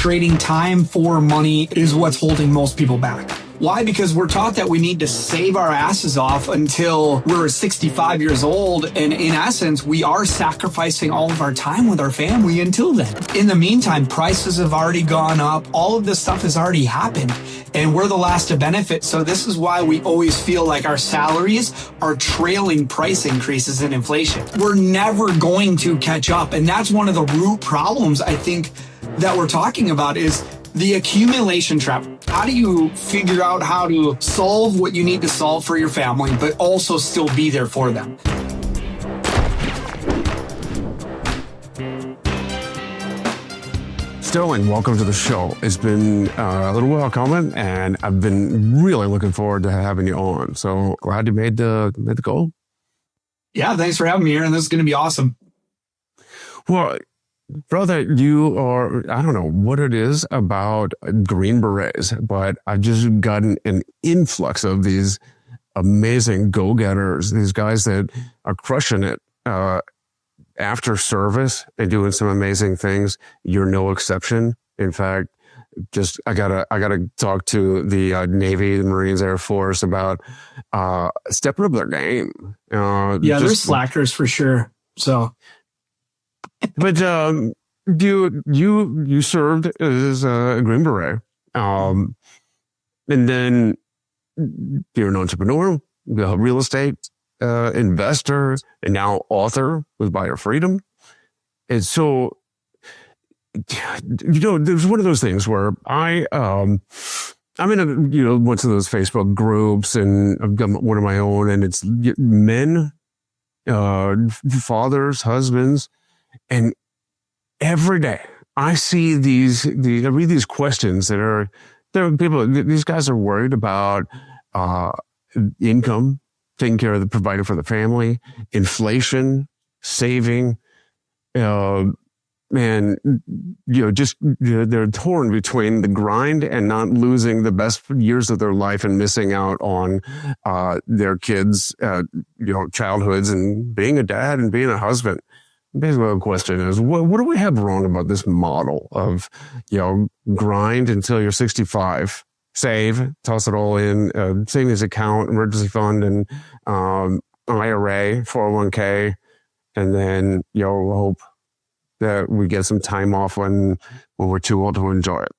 trading time for money is what's holding most people back. Why? Because we're taught that we need to save our asses off until we're 65 years old. And in essence, we are sacrificing all of our time with our family until then. In the meantime, prices have already gone up. All of this stuff has already happened. And we're the last to benefit. So this is why we always feel like our salaries are trailing price increases in inflation. We're never going to catch up. And that's one of the root problems, I think, that we're talking about is the accumulation trap. How do you figure out how to solve what you need to solve for your family, but also still be there for them? Sterling, welcome to the show. It's been a little while coming, and I've been really looking forward to having you on. So glad you made the goal. Yeah, thanks for having me here, and this is going to be awesome. Well, brother, you are, I don't know what it is about Green Berets, but I've just gotten an influx of these amazing go-getters, these guys that are crushing it after service and doing some amazing things. You're no exception. In fact, I gotta talk to the Navy, the Marines, Air Force about stepping up their game. They're slackers for sure. So. But you served as a Green Beret, and then you're an entrepreneur, a real estate investor, and now author with Buyer Freedom. And so, there's one of those things where I'm in one of those Facebook groups, and I've got one of my own, and it's men, fathers, husbands. And every day I see I read these questions there are people, these guys are worried about income, taking care of providing for the family, inflation, saving, they're torn between the grind and not losing the best years of their life and missing out on their kids' childhoods and being a dad and being a husband. Basically, the question is, what do we have wrong about this model of, grind until you're 65, save, toss it all in, savings account, emergency fund, and IRA, 401k, and then, hope that we get some time off when we're too old to enjoy it.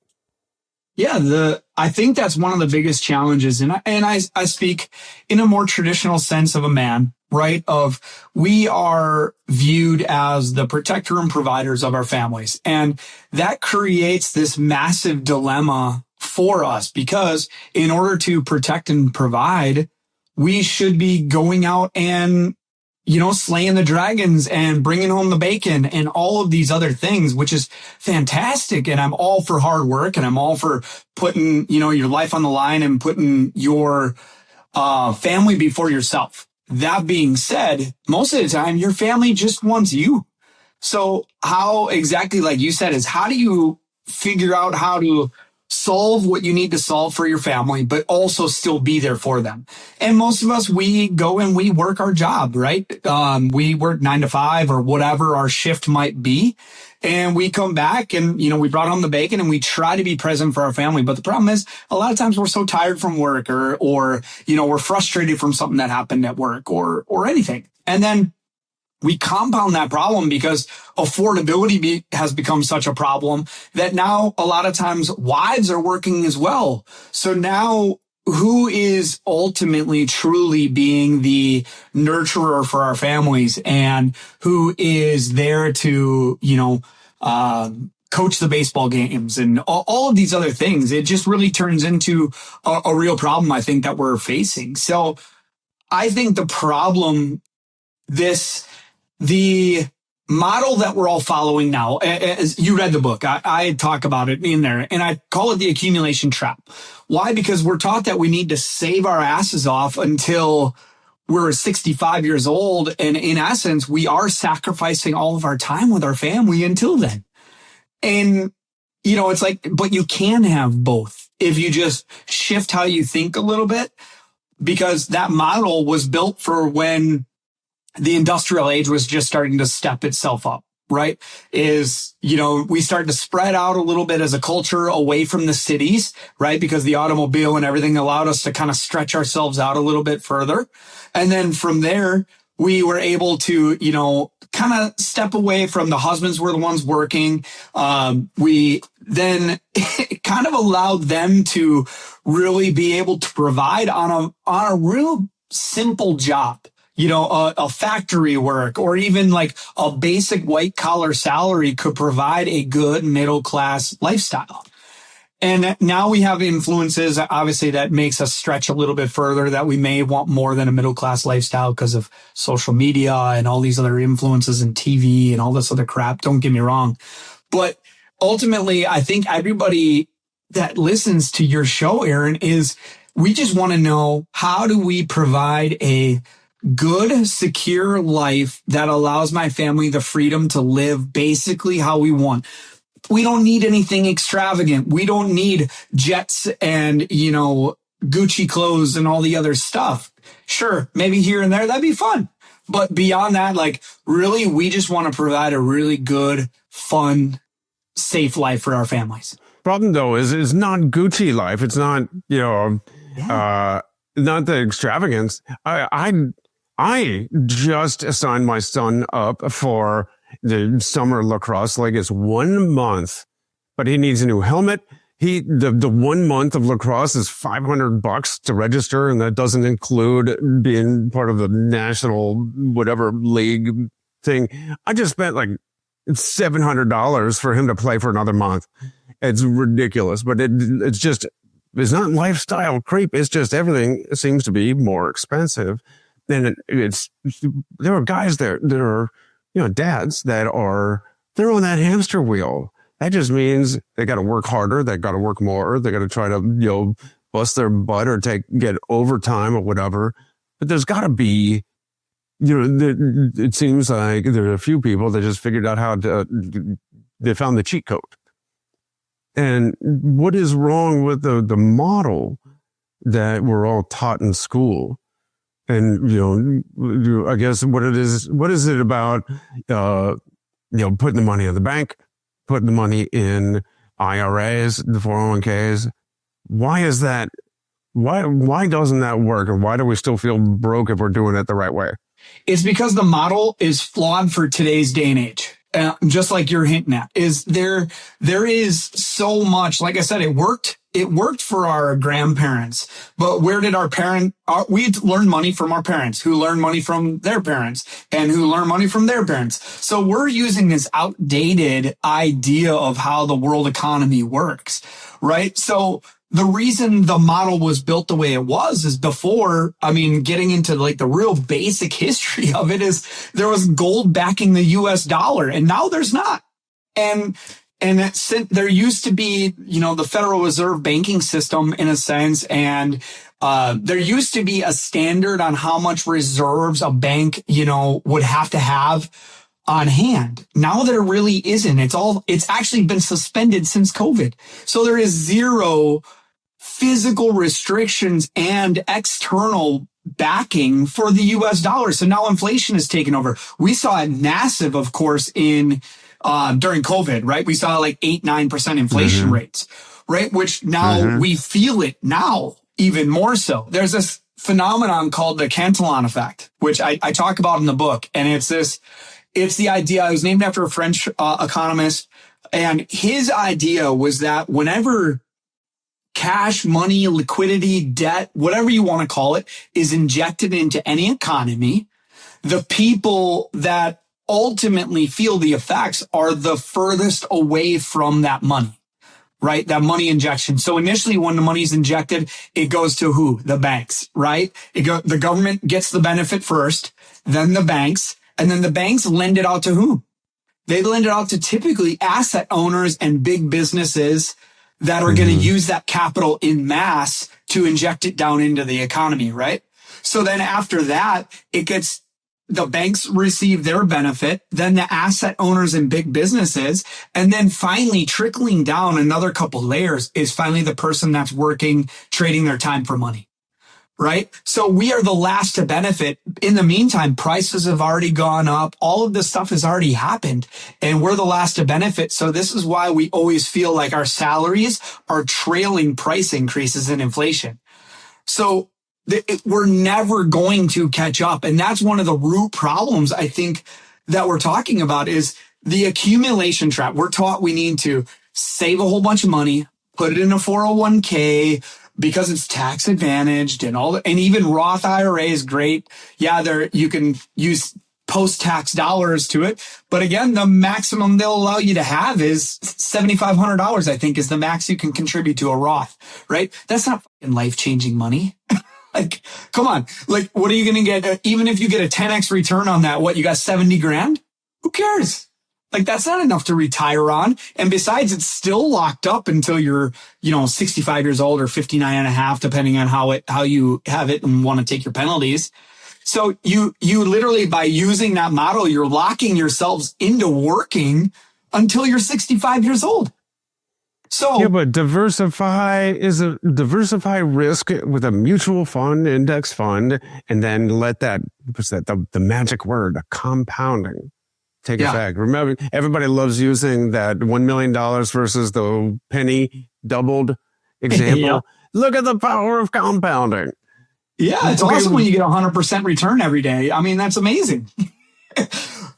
Yeah, I think that's one of the biggest challenges. And I speak in a more traditional sense of a man, right? Of we are viewed as the protector and providers of our families. And that creates this massive dilemma for us because in order to protect and provide, we should be going out and slaying the dragons and bringing home the bacon and all of these other things, which is fantastic. And I'm all for hard work and I'm all for putting, your life on the line and putting your family before yourself. That being said, most of the time, your family just wants you. So how exactly, like you said, is how do you figure out how to solve what you need to solve for your family, but also still be there for them? And most of us, we go and we work our job, right? We work 9 to 5 or whatever our shift might be. And we come back and, we brought home the bacon and we try to be present for our family. But the problem is a lot of times we're so tired from work or we're frustrated from something that happened at work or anything. And then we compound that problem because affordability has become such a problem that now a lot of times wives are working as well. So now who is ultimately truly being the nurturer for our families and who is there to, coach the baseball games and all of these other things? It just really turns into a real problem, I think, that we're facing. So I think the problem, the model that we're all following now, as you read the book, I talk about it in there, and I call it the accumulation trap. Why? Because we're taught that we need to save our asses off until we're 65 years old. And in essence, we are sacrificing all of our time with our family until then. And, it's like, but you can have both if you just shift how you think a little bit, because that model was built for when the industrial age was just starting to step itself up. right? Is, we start to spread out a little bit as a culture away from the cities, right? Because the automobile and everything allowed us to kind of stretch ourselves out a little bit further. And then from there, we were able to, kind of step away from the husbands were the ones working. We then kind of allowed them to really be able to provide on a real simple job. A factory work or even like a basic white collar salary could provide a good middle class lifestyle. And now we have influences, obviously, that makes us stretch a little bit further, that we may want more than a middle class lifestyle because of social media and all these other influences and TV and all this other crap. Don't get me wrong. But ultimately, I think everybody that listens to your show, Aaron, we just want to know, how do we provide a good, secure life that allows my family the freedom to live basically how we want? We don't need anything extravagant. We don't need jets and, Gucci clothes and all the other stuff. Sure, maybe here and there, that'd be fun. But beyond that, really, we just want to provide a really good, fun, safe life for our families. Problem, though, is it's not Gucci life. It's not, not the extravagance. I just assigned my son up for the summer lacrosse league. Is 1 month, but he needs a new helmet. The 1 month of lacrosse is $500 to register, and that doesn't include being part of the national whatever league thing. I just spent like $700 for him to play for another month. It's ridiculous, but it's not lifestyle creep. It's just everything seems to be more expensive. And there are guys there are, dads they're on that hamster wheel. That just means they got to work harder. They got to work more. They got to try to, bust their butt or get overtime or whatever. But there's got to be, it seems like there are a few people that just figured out they found the cheat code. And what is wrong with the model that we're all taught in school? And, I guess what is it about, putting the money in the bank, putting the money in IRAs, the 401ks? Why is that? Why doesn't that work? Or why do we still feel broke if we're doing it the right way? It's because the model is flawed for today's day and age. Just like you're hinting at, there is so much, like I said, it worked for our grandparents, but where did we learned money from our parents, who learned money from their parents, and who learned money from their parents. So we're using this outdated idea of how the world economy works, right? So the reason the model was built the way it was is getting into the real basic history of it, is there was gold backing the US dollar, and now there's not. And there used to be, the Federal Reserve banking system in a sense, and there used to be a standard on how much reserves a bank, would have to have on hand. Now there really isn't. It's actually been suspended since COVID. So there is zero physical restrictions and external backing for the US dollar. So now inflation has taken over. We saw it massive, of course, during COVID, right? We saw 8-9% inflation rates, right? Which now we feel it now even more so. There's this phenomenon called the Cantillon effect, which I talk about in the book. And it's the idea, it was named after a French economist. And his idea was that whenever cash, money, liquidity, debt, whatever you want to call it, is injected into any economy, the people that ultimately feel the effects are the furthest away from that money, right? That money injection. So initially, when the money's injected, it goes to who? The banks, right? The government gets the benefit first, then the banks, and then the banks lend it out to who? They lend it out to typically asset owners and big businesses that are going to use that capital in mass to inject it down into the economy, right? So then after that, the banks receive their benefit, then the asset owners and big businesses, and then finally trickling down another couple layers is finally the person that's working, trading their time for money, right? So we are the last to benefit. In the meantime, prices have already gone up. All of this stuff has already happened and we're the last to benefit. So this is why we always feel like our salaries are trailing price increases in inflation. So we're never going to catch up. And that's one of the root problems I think that we're talking about is the accumulation trap. We're taught we need to save a whole bunch of money, put it in a 401k because it's tax advantaged and and even Roth IRA is great. Yeah, you can use post-tax dollars to it. But again, the maximum they'll allow you to have is $7,500, I think, is the max you can contribute to a Roth, right? That's not fucking life-changing money. Like, come on. Like, what are you going to get? Even if you get a 10x return on that, what, you got 70 grand? Who cares? Like, that's not enough to retire on. And besides, it's still locked up until you're, 65 years old or 59 and a half, depending on how you have it and want to take your penalties. So you literally, by using that model, you're locking yourselves into working until you're 65 years old. So yeah, but diversify risk with a mutual fund, index fund, and then let the magic word, compounding, take effect. Remember, everybody loves using that $1 million versus the penny doubled example. Yeah. Look at the power of compounding. Yeah, it's awesome when you get 100% return every day. I mean, that's amazing.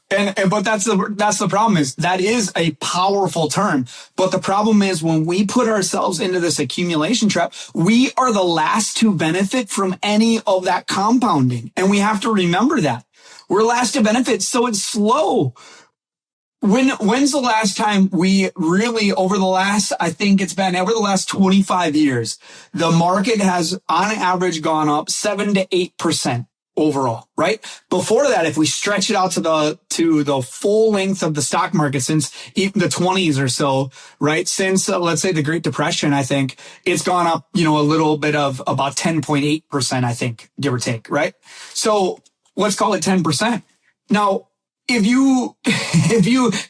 But that's the problem is that is a powerful term. But the problem is when we put ourselves into this accumulation trap, we are the last to benefit from any of that compounding. And we have to remember that. We're last to benefit, so it's slow. When's the last time we really, over the last 25 years, the market has on average gone up 7 to 8% overall, right? Before that, if we stretch it out to the full length of the stock market since even the 20s or so, right? Since let's say the Great Depression, I think it's gone up, a little bit of about 10.8%, I think, give or take, right? So let's call it 10%. Now, if you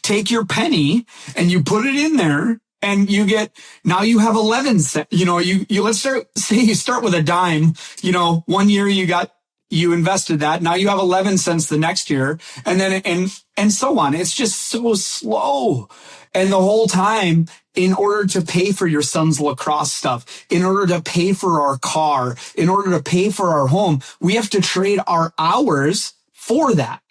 take your penny and you put it in there and you have 11 cents, let's say you start with a dime, 1 year you invested that. Now you have 11 cents the next year and then, and so on. It's just so slow. And the whole time, in order to pay for your son's lacrosse stuff, in order to pay for our car, in order to pay for our home, we have to trade our hours for that.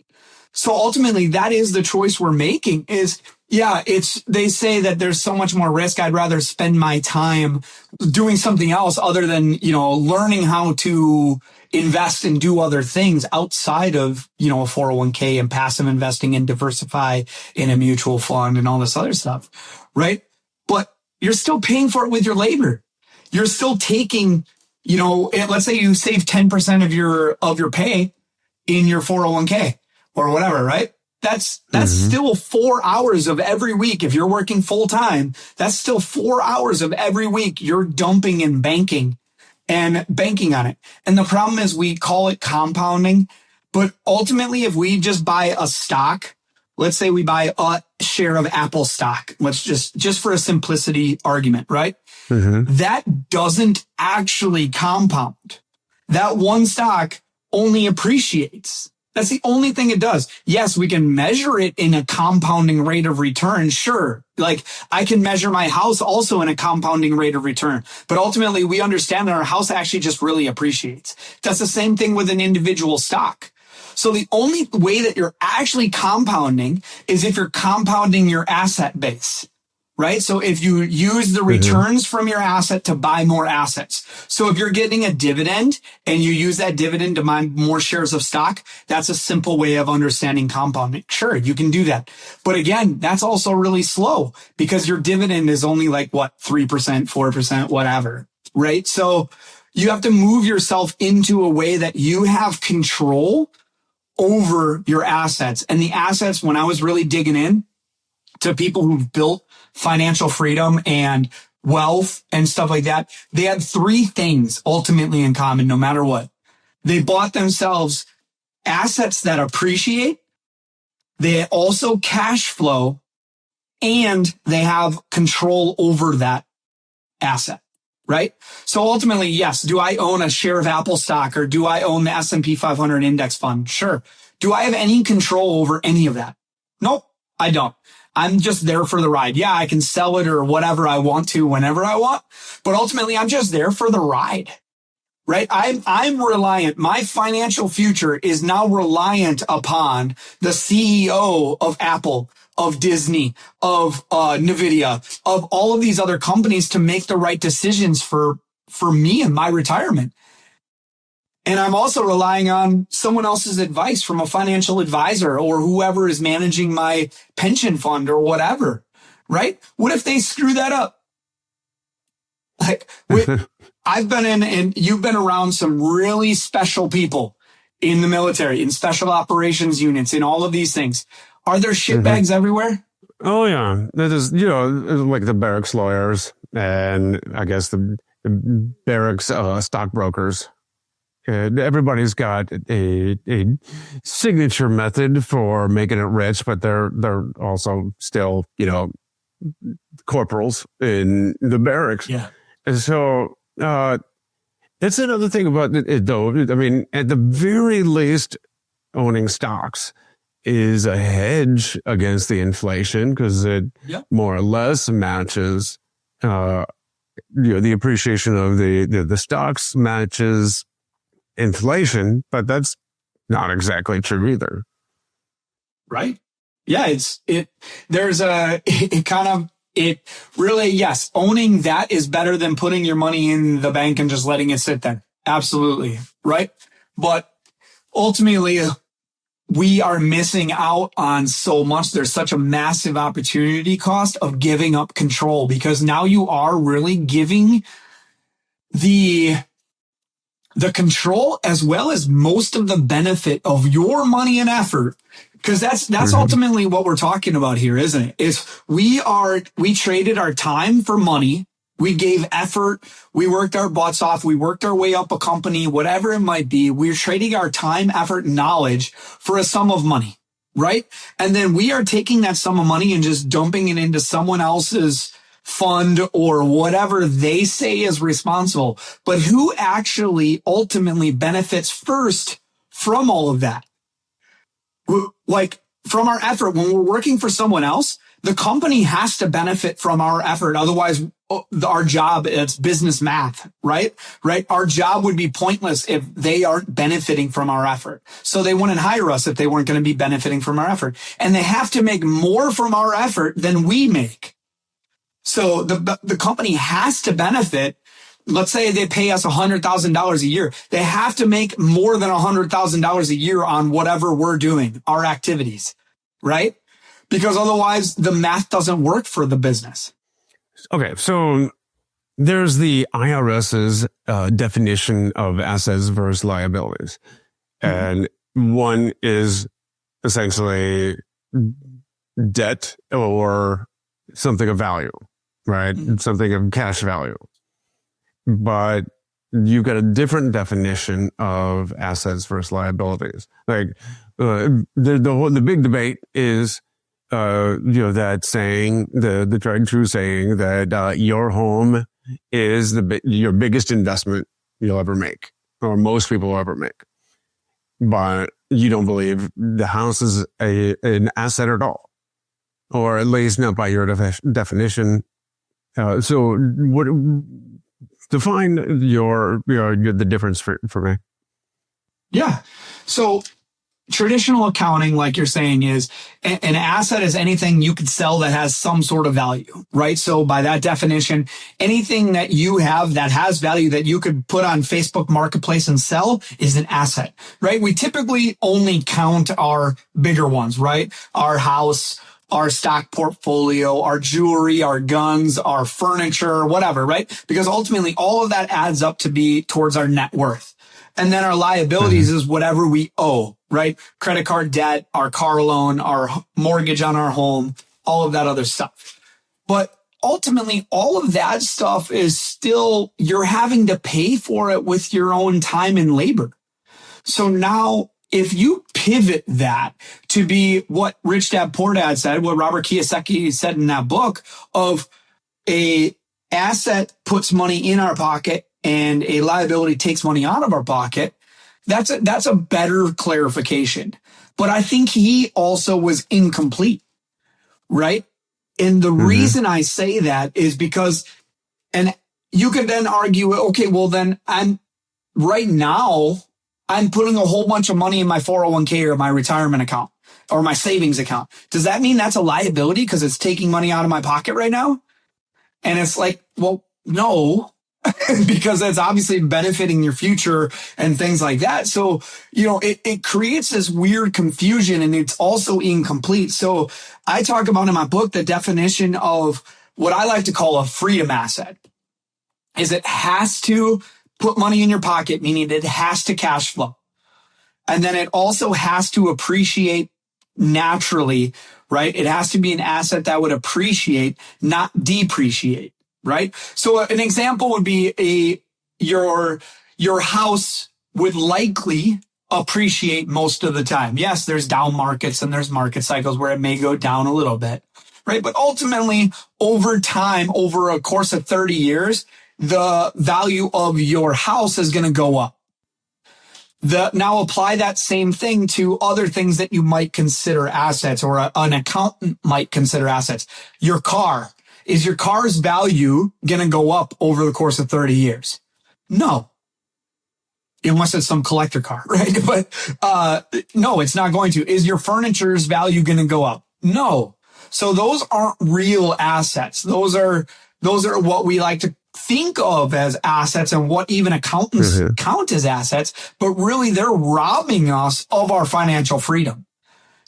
So ultimately, that is the choice we're making is, they say that there's so much more risk. I'd rather spend my time doing something else other than, learning how to invest and do other things outside of, a 401k and passive investing and diversify in a mutual fund and all this other stuff. Right. But you're still paying for it with your labor. You're still taking, let's say you save 10% of your pay in your 401k. Or whatever, right? That's still 4 hours of every week. If you're working full time, that's still 4 hours of every week you're dumping and banking on it. And the problem is we call it compounding, but ultimately if we just buy a stock, let's say we buy a share of Apple stock, let's just for a simplicity argument, right? Mm-hmm. That doesn't actually compound. That one stock only appreciates. That's the only thing it does. Yes, we can measure it in a compounding rate of return. Sure. Like I can measure my house also in a compounding rate of return. But ultimately, we understand that our house actually just really appreciates. That's the same thing with an individual stock. So the only way that you're actually compounding is if you're compounding your asset base. Right? So if you use the returns from your asset to buy more assets. So if you're getting a dividend and you use that dividend to buy more shares of stock, that's a simple way of understanding compounding. Sure, you can do that. But again, that's also really slow because your dividend is only like 3%, 4%, whatever. Right? So you have to move yourself into a way that you have control over your assets. And the assets, when I was really digging in to people who've built financial freedom and wealth and stuff like that, they had three things ultimately in common, no matter what. They bought themselves assets that appreciate, they also cash flow, and they have control over that asset. right? So ultimately, yes, do I own a share of Apple stock or do I own the S&P 500 index fund? Sure. Do I have any control over any of that? Nope, I don't. I'm just there for the ride. Yeah, I can sell it or whatever I want to whenever I want, but ultimately I'm just there for the ride. Right? I'm reliant. My financial future is now reliant upon the CEO of Apple, of Disney, of Nvidia, of all of these other companies to make the right decisions for me and my retirement. And I'm also relying on someone else's advice from a financial advisor or whoever is managing my pension fund or whatever. Right? What if they screw that up? Like, I've been in, and you've been around some really special people in the military, in special operations units, in all of these things. Are there shitbags everywhere? Oh yeah, that is, like the barracks lawyers and I guess the barracks stockbrokers. Everybody's got a signature method for making it rich, but they're also still corporals in the barracks. Yeah. And so that's another thing about it, though. I mean, at the very least, owning stocks is a hedge against the inflation because it more or less matches, the appreciation of the stocks matches inflation, but that's not exactly true either. Right? Yeah, it really, yes, owning that is better than putting your money in the bank and just letting it sit there. Absolutely. Right? But ultimately, we are missing out on so much. There's such a massive opportunity cost of giving up control because now you are really giving the control as well as most of the benefit of your money and effort. Because that's ultimately what we're talking about here, isn't it? Is we traded our time for money. We gave effort. We worked our butts off. We worked our way up a company, whatever it might be. We're trading our time, effort, and knowledge for a sum of money, right? And then we are taking that sum of money and just dumping it into someone else's fund or whatever they say is responsible. But who actually ultimately benefits first from all of that? Like from our effort, when we're working for someone else, the company has to benefit from our effort. Otherwise, our job, it's business math, right? Right. Our job would be pointless if they aren't benefiting from our effort. So they wouldn't hire us if they weren't going to be benefiting from our effort. And they have to make more from our effort than we make. So the company has to benefit. Let's say they pay us $100,000 a year. They have to make more than $100,000 a year on whatever we're doing, our activities, right? Because otherwise the math doesn't work for the business. Okay, so there's the IRS's definition of assets versus liabilities. And one is essentially debt or something of value, right? Something of cash value. But you've got a different definition of assets versus liabilities. Like the big debate is, that saying, the tried and true saying that your home is your biggest investment you'll ever make, or most people will ever make. But you don't believe the house is an asset at all, or at least not by your definition. So what? Define the difference for me. Yeah. So traditional accounting, like you're saying, is an asset is anything you could sell that has some sort of value, right? So by that definition, anything that you have that has value that you could put on Facebook Marketplace and sell is an asset, right? We typically only count our bigger ones, right? Our house, our stock portfolio, our jewelry, our guns, our furniture, whatever, right? Because ultimately all of that adds up to be towards our net worth. And then our liabilities is whatever we owe, right? Credit card debt, our car loan, our mortgage on our home, all of that other stuff. But ultimately all of that stuff is still, you're having to pay for it with your own time and labor. So now, if you pivot that to be what Rich Dad Poor Dad said, what Robert Kiyosaki said in that book, of a asset puts money in our pocket and a liability takes money out of our pocket, that's a better clarification. But I think he also was incomplete, right? And the reason I say that is because, and you could then argue, okay, well then right now I'm putting a whole bunch of money in my 401k or my retirement account or my savings account. Does that mean that's a liability because it's taking money out of my pocket right now? And it's like, well, no, because it's obviously benefiting your future and things like that. So, it creates this weird confusion and it's also incomplete. So I talk about in my book, the definition of what I like to call a freedom asset is it has to put money in your pocket, meaning it has to cash flow. And then it also has to appreciate naturally, right? It has to be an asset that would appreciate, not depreciate. Right. So an example would be your house would likely appreciate most of the time. Yes, there's down markets and there's market cycles where it may go down a little bit. Right. But ultimately, over time, over a course of 30 years, the value of your house is going to go up. Now apply that same thing to other things that you might consider assets or an accountant might consider assets. Your car. Is your car's value going to go up over the course of 30 years? No. Unless it's some collector car, right? But no, it's not going to. Is your furniture's value going to go up? No. So those aren't real assets. Those are what we like to think of as assets and what even accountants count as assets, but really they're robbing us of our financial freedom.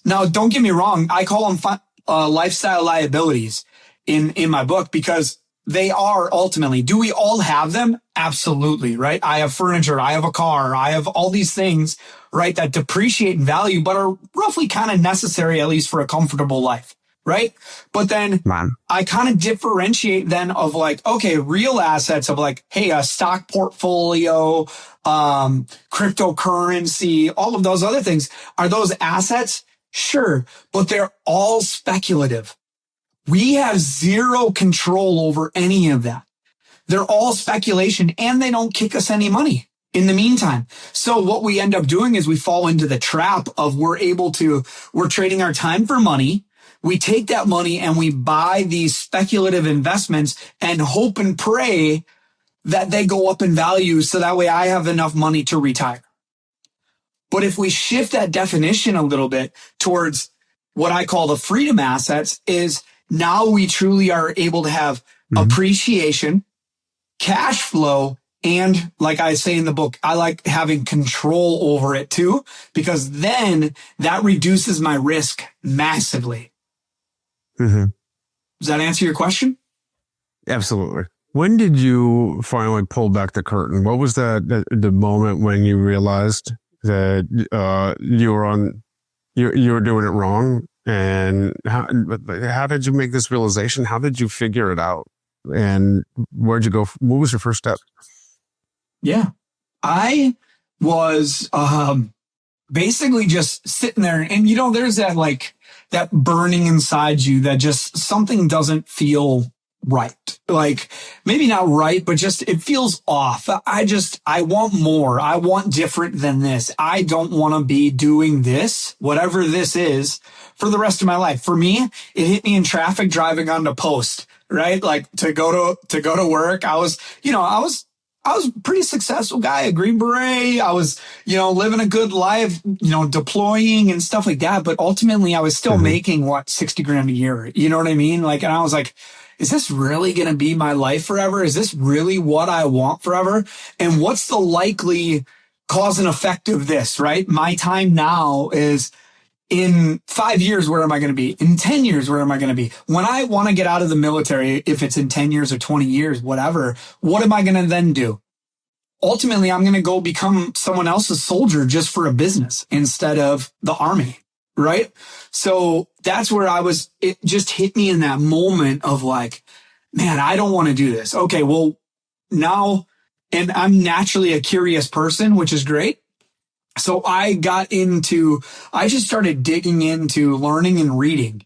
Now, don't get me wrong. I call them lifestyle liabilities in my book because they are ultimately, do we all have them? Absolutely, right? I have furniture, I have a car, I have all these things, right, that depreciate in value, but are roughly kind of necessary, at least for a comfortable life, right? But then I kind of differentiate then of like, okay, real assets of like, hey, a stock portfolio, cryptocurrency, all of those other things. Are those assets? Sure, but they're all speculative. We have zero control over any of that. They're all speculation and they don't kick us any money in the meantime. So what we end up doing is we fall into the trap of we're trading our time for money. We take that money and we buy these speculative investments and hope and pray that they go up in value so that way I have enough money to retire. But if we shift that definition a little bit towards what I call the freedom assets is now we truly are able to have appreciation, cash flow, and like I say in the book, I like having control over it too, because then that reduces my risk massively. Does that answer your question? Absolutely. When did you finally pull back the curtain? What was the moment when you realized that you were doing it wrong? And how did you make this realization? How did you figure it out? And where'd you go? What was your first step? Yeah, I was basically just sitting there and, there's that burning inside you that just something doesn't feel right. Like maybe not right, but just it feels off. I want more. I want different than this. I don't want to be doing this, whatever this is, for the rest of my life. For me, it hit me in traffic driving onto Post, right? Like to go to work. I was a pretty successful guy, a Green Beret. I was, living a good life, deploying and stuff like that. But ultimately I was still making $60,000 a year. You know what I mean? And I was like, is this really going to be my life forever? Is this really what I want forever? And what's the likely cause and effect of this, right? My time now is in 5 years, where am I going to be? In 10 years, where am I going to be? When I want to get out of the military, if it's in 10 years or 20 years, whatever, what am I going to then do? Ultimately, I'm going to go become someone else's soldier just for a business instead of the army, right? So that's where it just hit me in that moment of like, man, I don't want to do this. Okay, well, now, and I'm naturally a curious person, which is great. So I just started digging into learning and reading,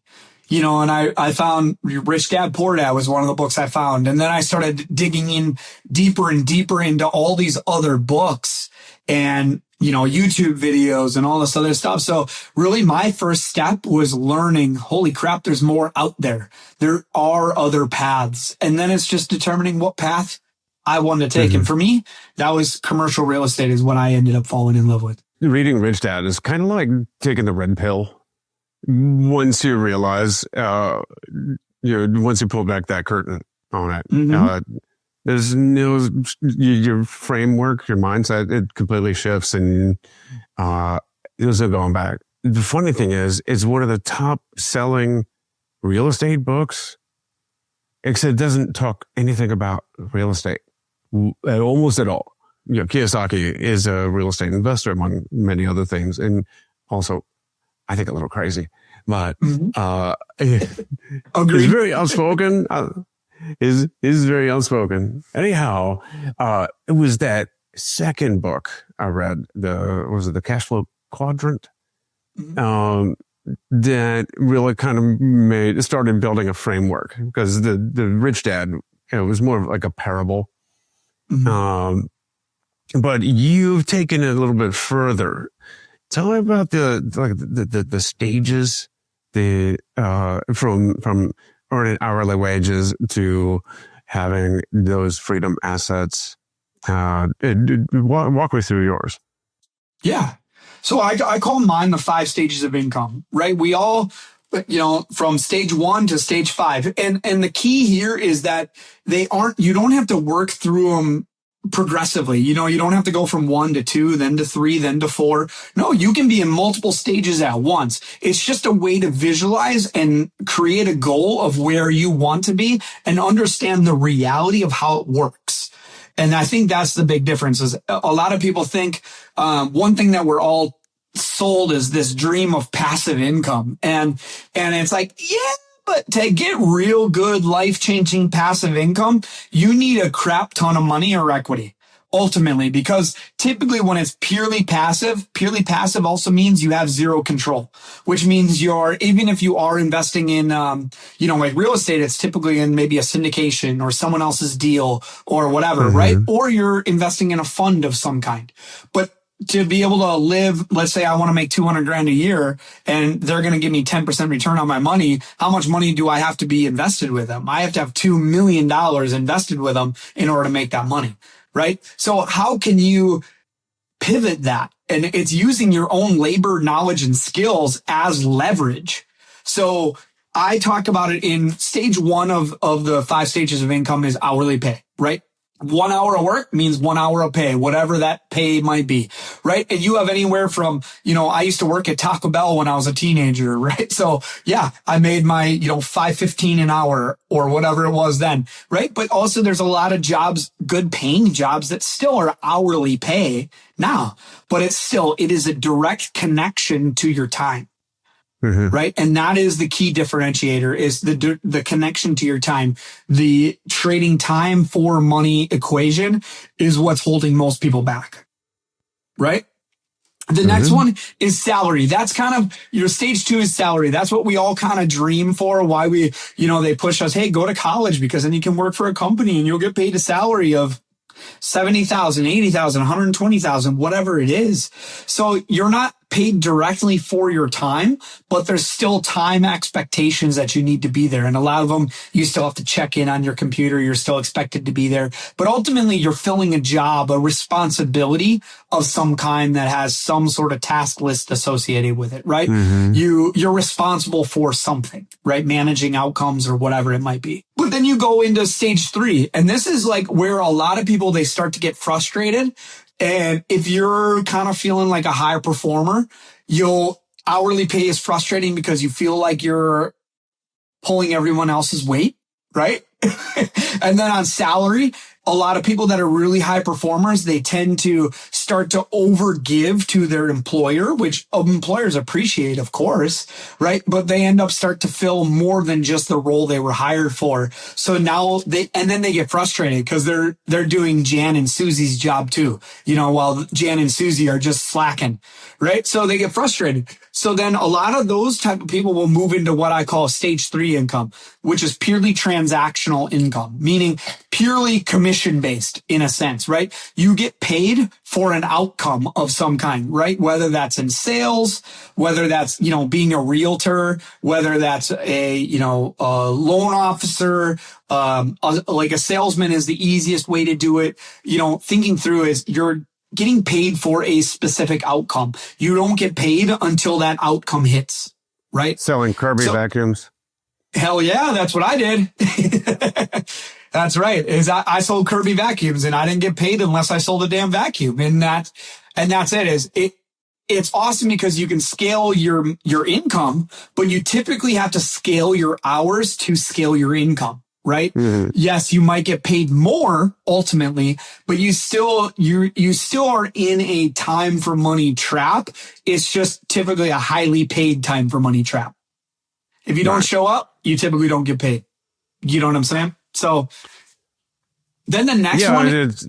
and I found Rich Dad Poor Dad was one of the books I found. And then I started digging in deeper and deeper into all these other books and, YouTube videos and all this other stuff. So really my first step was learning, holy crap, there's more out there. There are other paths. And then it's just determining what path I wanted to take. And for me, that was commercial real estate is what I ended up falling in love with. Reading Rich Dad is kind of like taking the red pill. Once you realize, once you pull back that curtain on it, there's no, your framework, your mindset, it completely shifts and there's no going back. The funny thing is, it's one of the top selling real estate books, except it doesn't talk anything about real estate almost at all. Kiyosaki is a real estate investor among many other things. And also, I think a little crazy, but he's very outspoken. Is very outspoken. Anyhow, it was that second book I read, the Cash Flow Quadrant, that really kind of started building a framework, because the Rich Dad, was more of like a parable. But you've taken it a little bit further. Tell me about the stages, from earning hourly wages to having those freedom assets. Walk me through yours. Yeah. So I call mine the 5 stages of income, right? We all, from stage 1 to stage 5. And the key here is that you don't have to work through them progressively. You don't have to go from 1 to 2, then to 3, then to 4. No, you can be in multiple stages at once. It's just a way to visualize and create a goal of where you want to be and understand the reality of how it works. And I think that's the big difference. Is a lot of people think one thing that we're all sold is this dream of passive income. And it's like, yeah, but to get real good life-changing passive income, you need a crap ton of money or equity, ultimately, because typically when it's purely passive also means you have zero control, which means even if you are investing in, like real estate, it's typically in maybe a syndication or someone else's deal or whatever, right? Or you're investing in a fund of some kind. But to be able to live, let's say I want to make $200,000 a year and they're going to give me 10% return on my money. How much money do I have to be invested with them? I have to have $2 million invested with them in order to make that money, right? So how can you pivot that? And it's using your own labor, knowledge, and skills as leverage. So I talk about it in stage 1 of the 5 stages of income is hourly pay, right? 1 hour of work means 1 hour of pay, whatever that pay might be, right? And you have anywhere from, I used to work at Taco Bell when I was a teenager, right? So yeah, I made my, $5.15 an hour or whatever it was then, right? But also there's a lot of jobs, good paying jobs that still are hourly pay now, but it is a direct connection to your time. Right. And that is the key differentiator, is the connection to your time. The trading time for money equation is what's holding most people back. Right. The next one is salary. That's kind of your stage 2 is salary. That's what we all kind of dream for. Why we, they push us, hey, go to college because then you can work for a company and you'll get paid a salary of $70,000, $80,000, $120,000, whatever it is. So you're not paid directly for your time, but there's still time expectations that you need to be there. And a lot of them, you still have to check in on your computer. You're still expected to be there. But ultimately, you're filling a job, a responsibility of some kind that has some sort of task list associated with it, right? You're responsible for something, right? Managing outcomes or whatever it might be. But then you go into stage 3. And this is like where a lot of people, they start to get frustrated. And if you're kind of feeling like a higher performer, hourly pay is frustrating because you feel like you're pulling everyone else's weight, right? And then on salary, a lot of people that are really high performers, they tend to start to overgive to their employer, which employers appreciate, of course, right? But they end up start to fill more than just the role they were hired for. So now then they get frustrated because they're doing Jan and Susie's job too, while Jan and Susie are just slacking, right? So they get frustrated. So then a lot of those type of people will move into what I call stage 3 income, which is purely transactional income, meaning purely commission based in a sense, right? You get paid for an outcome of some kind, right? Whether that's in sales, whether that's, being a realtor, whether that's a loan officer, like a salesman is the easiest way to do it. Thinking through is you're getting paid for a specific outcome. You don't get paid until that outcome hits, right? Selling Kirby vacuums. Hell yeah, that's what I did. That's right. I sold Kirby vacuums and I didn't get paid unless I sold a damn vacuum. And that's it. It's awesome because you can scale your income, but you typically have to scale your hours to scale your income. Right? Mm-hmm. Yes, you might get paid more ultimately, but you still are in a time for money trap. It's just typically a highly paid time for money trap. If you don't show up, you typically don't get paid. You know what I'm saying? So then the next one, it's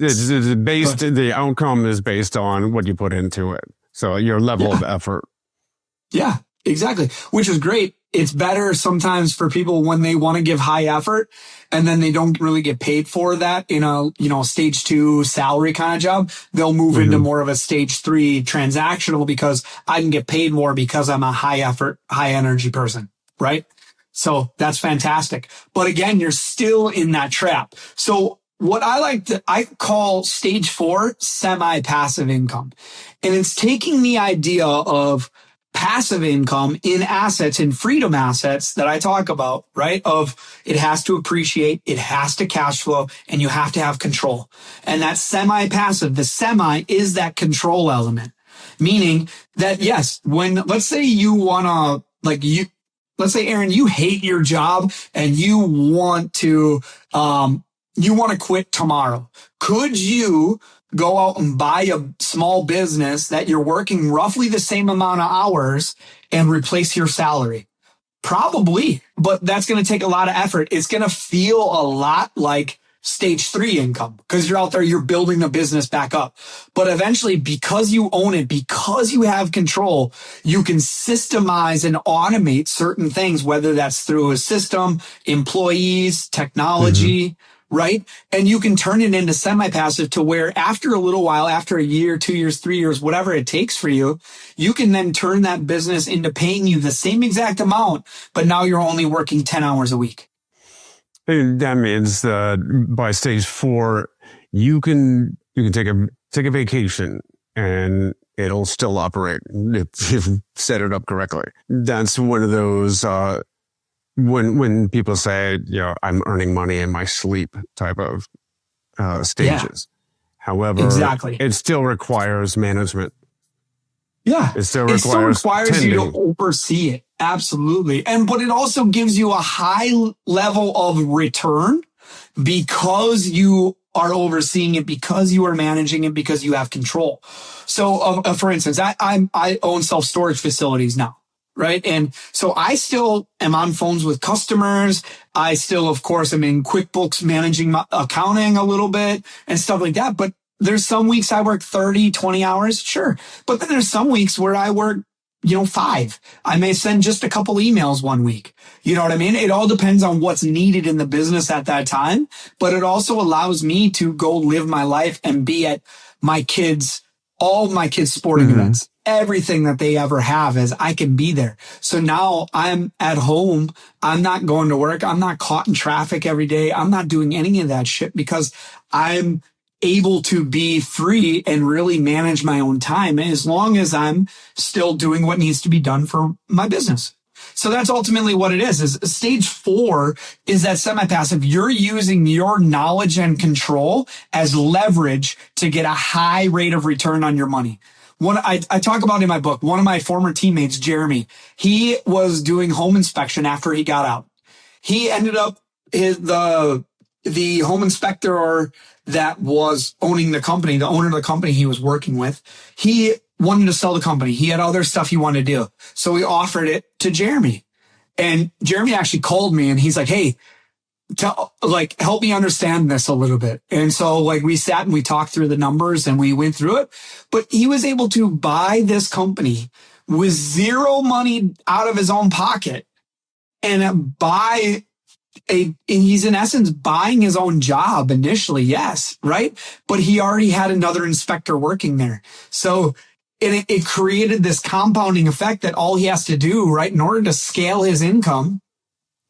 based. The outcome is based on what you put into it. So your level of effort. Yeah, exactly. Which is great. It's better sometimes for people when they want to give high effort and then they don't really get paid for that in a, stage 2 salary kind of job. They'll move into more of a stage 3 transactional because I can get paid more because I'm a high effort, high energy person. Right. So that's fantastic. But again, you're still in that trap. So what I call stage 4 semi-passive income. And it's taking the idea of passive income in assets, in freedom assets that I talk about, right? Of it has to appreciate, it has to cash flow, and you have to have control. And that semi-passive, the semi is that control element, meaning that yes, let's say Aaron, you hate your job and you want to quit tomorrow. Could you go out and buy a small business that you're working roughly the same amount of hours and replace your salary? Probably, but that's going to take a lot of effort. It's going to feel a lot like stage 3 income because you're out there, you're building the business back up. But eventually, because you own it, because you have control, you can systemize and automate certain things, whether that's through a system, employees, technology, right? And you can turn it into semi-passive to where after a little while, after a year, 2 years, 3 years, whatever it takes for you, you can then turn that business into paying you the same exact amount, but now you're only working 10 hours a week. That means by stage 4, you can take a vacation and it'll still operate if you've set it up correctly. That's one of those when people say, I'm earning money in my sleep type of stages. Yeah. However, it still requires management. Yeah. It still requires you to oversee it. Absolutely. But it also gives you a high level of return because you are overseeing it, because you are managing it, because you have control. So for instance, I own self-storage facilities now. Right. And so I still am on phones with customers. I still, of course, am in QuickBooks managing my accounting a little bit and stuff like that. But there's some weeks I work 30, 20 hours. Sure. But then there's some weeks where I work, 5. I may send just a couple emails one week. You know what I mean? It all depends on what's needed in the business at that time. But it also allows me to go live my life and be at all my kids' sporting events. Everything that they ever have is I can be there. So now I'm at home. I'm not going to work. I'm not caught in traffic every day. I'm not doing any of that shit because I'm able to be free and really manage my own time as long as I'm still doing what needs to be done for my business. So that's ultimately what it is stage 4 is that semi-passive. You're using your knowledge and control as leverage to get a high rate of return on your money. I talk about in my book, one of my former teammates, Jeremy, he was doing home inspection after he got out. He ended up, the home inspector that was owning the company, the owner of the company he was working with, he wanted to sell the company. He had other stuff he wanted to do. So he offered it to Jeremy. And Jeremy actually called me and he's like, hey, help me understand this a little bit. And so like we sat and we talked through the numbers and we went through it, but he was able to buy this company with zero money out of his own pocket and he's in essence buying his own job initially. Yes. Right. But he already had another inspector working there. So it created this compounding effect that all he has to do, right, in order to scale his income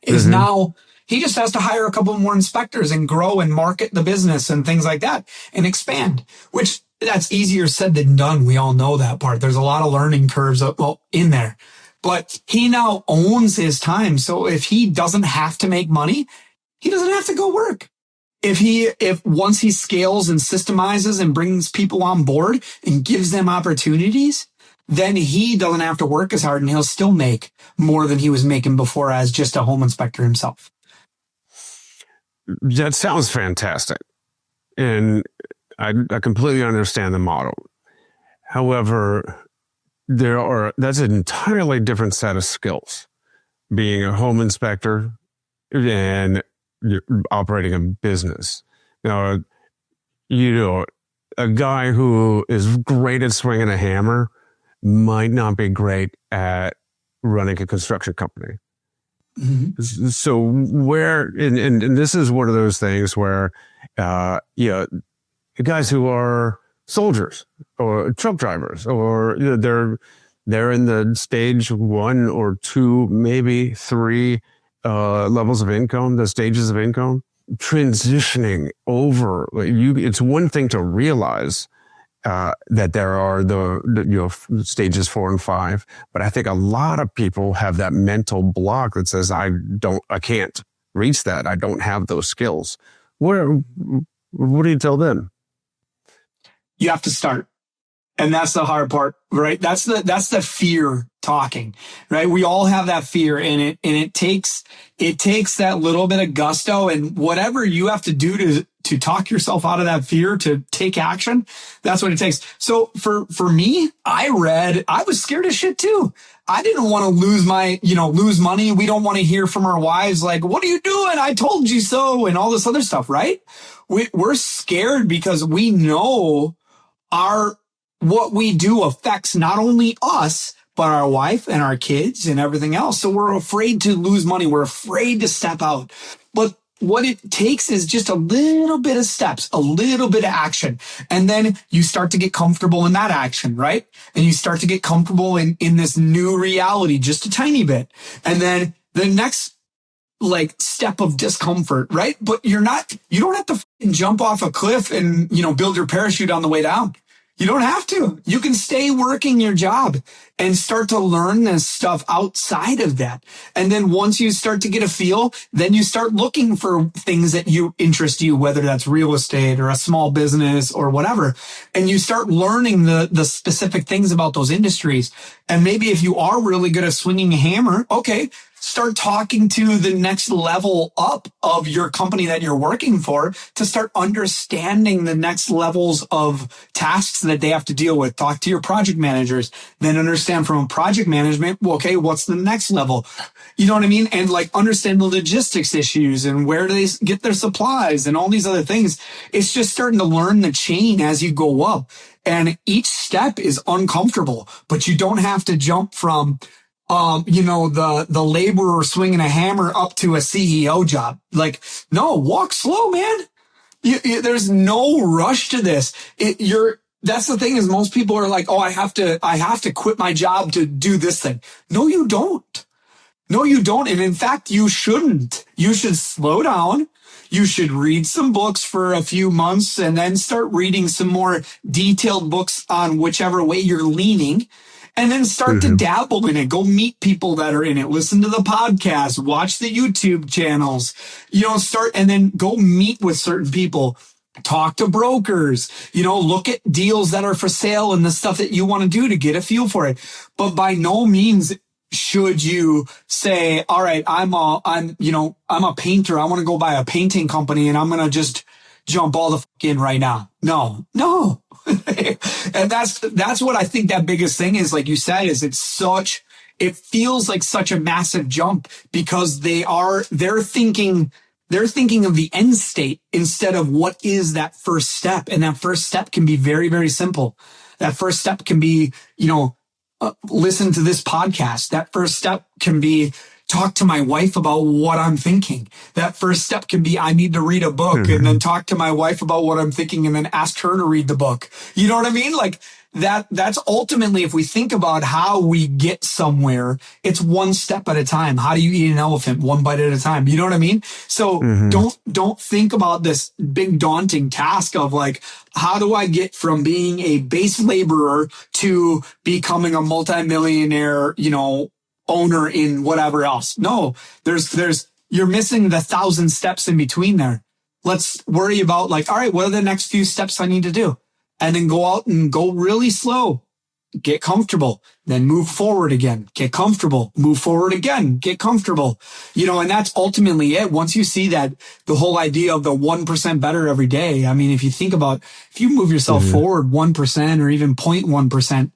is now he just has to hire a couple more inspectors and grow and market the business and things like that and expand, which that's easier said than done. We all know that part. There's a lot of learning curves in there, but he now owns his time. So if he doesn't have to make money, he doesn't have to go work. If once he scales and systemizes and brings people on board and gives them opportunities, then he doesn't have to work as hard and he'll still make more than he was making before as just a home inspector himself. That sounds fantastic. And I completely understand the model. However, that's an entirely different set of skills. Being a home inspector and operating a business. Now, a guy who is great at swinging a hammer might not be great at running a construction company. Mm-hmm. So and this is one of those things where, guys who are soldiers or truck drivers, or they're in the stage 1 or 2, maybe 3 levels of income, the stages of income, transitioning over. It's one thing to realize that there are the stages 4 and 5, but I think a lot of people have that mental block that says I can't reach that. I don't have those skills. What do you tell them? You have to start. And that's the hard part, right? That's the fear talking, right? We all have that fear and it takes that little bit of gusto and whatever you have to do to talk yourself out of that fear, to take action. That's what it takes. So for me, I was scared as shit too. I didn't want to lose money. We don't want to hear from our wives like, what are you doing? I told you so. And all this other stuff, right? We're scared because we know what we do affects not only us, but our wife and our kids and everything else. So we're afraid to lose money. We're afraid to step out. But what it takes is just a little bit of steps, a little bit of action. And then you start to get comfortable in that action, right? And you start to get comfortable in this new reality just a tiny bit. And then the next step of discomfort, right? But you don't have to jump off a cliff and, build your parachute on the way down. You don't have to. You can stay working your job and start to learn this stuff outside of that. And then once you start to get a feel, then you start looking for things that interest you, whether that's real estate or a small business or whatever. And you start learning the specific things about those industries. And maybe if you are really good at swinging a hammer, okay, start talking to the next level up of your company that you're working for to start understanding the next levels of tasks that they have to deal with. Talk to your project managers, then understand from project management, well, okay, what's the next level? You know what I mean? And understand the logistics issues and where do they get their supplies and all these other things. It's just starting to learn the chain as you go up. And each step is uncomfortable, but you don't have to jump from the laborer swinging a hammer up to a CEO job. No, walk slow, man. There's no rush to this. That's the thing is most people are like, oh, I have to quit my job to do this thing. No, you don't. No, you don't. And in fact, you shouldn't. You should slow down. You should read some books for a few months and then start reading some more detailed books on whichever way you're leaning. And then start to dabble in it. Go meet people that are in it. Listen to the podcast. Watch the YouTube channels. And then go meet with certain people. Talk to brokers. Look at deals that are for sale and the stuff that you want to do to get a feel for it. But by no means should you say, all right, I'm a painter. I want to go buy a painting company and I'm going to just jump all the fuck in right now. No. And that's what I think that biggest thing is, like you said, is it feels like such a massive jump because they're thinking of the end state instead of what is that first step. And that first step can be very, very simple. That first step can be, listen to this podcast. That first step can be talk to my wife about what I'm thinking. That first step can be, I need to read a book and then talk to my wife about what I'm thinking and then ask her to read the book. You know what I mean? Like that's ultimately, if we think about how we get somewhere, it's one step at a time. How do you eat an elephant? One bite at a time. You know what I mean? So don't think about this big daunting task of like, how do I get from being a base laborer to becoming a multimillionaire, owner in whatever else? No, you're missing the 1,000 steps in between there. Let's worry about like, all right, what are the next few steps I need to do? And then go out and go really slow, get comfortable, then move forward again, get comfortable, move forward again, get comfortable, and that's ultimately it. Once you see that, the whole idea of the 1% better every day. I mean, if you think about, if you move yourself forward 1% or even 0.1%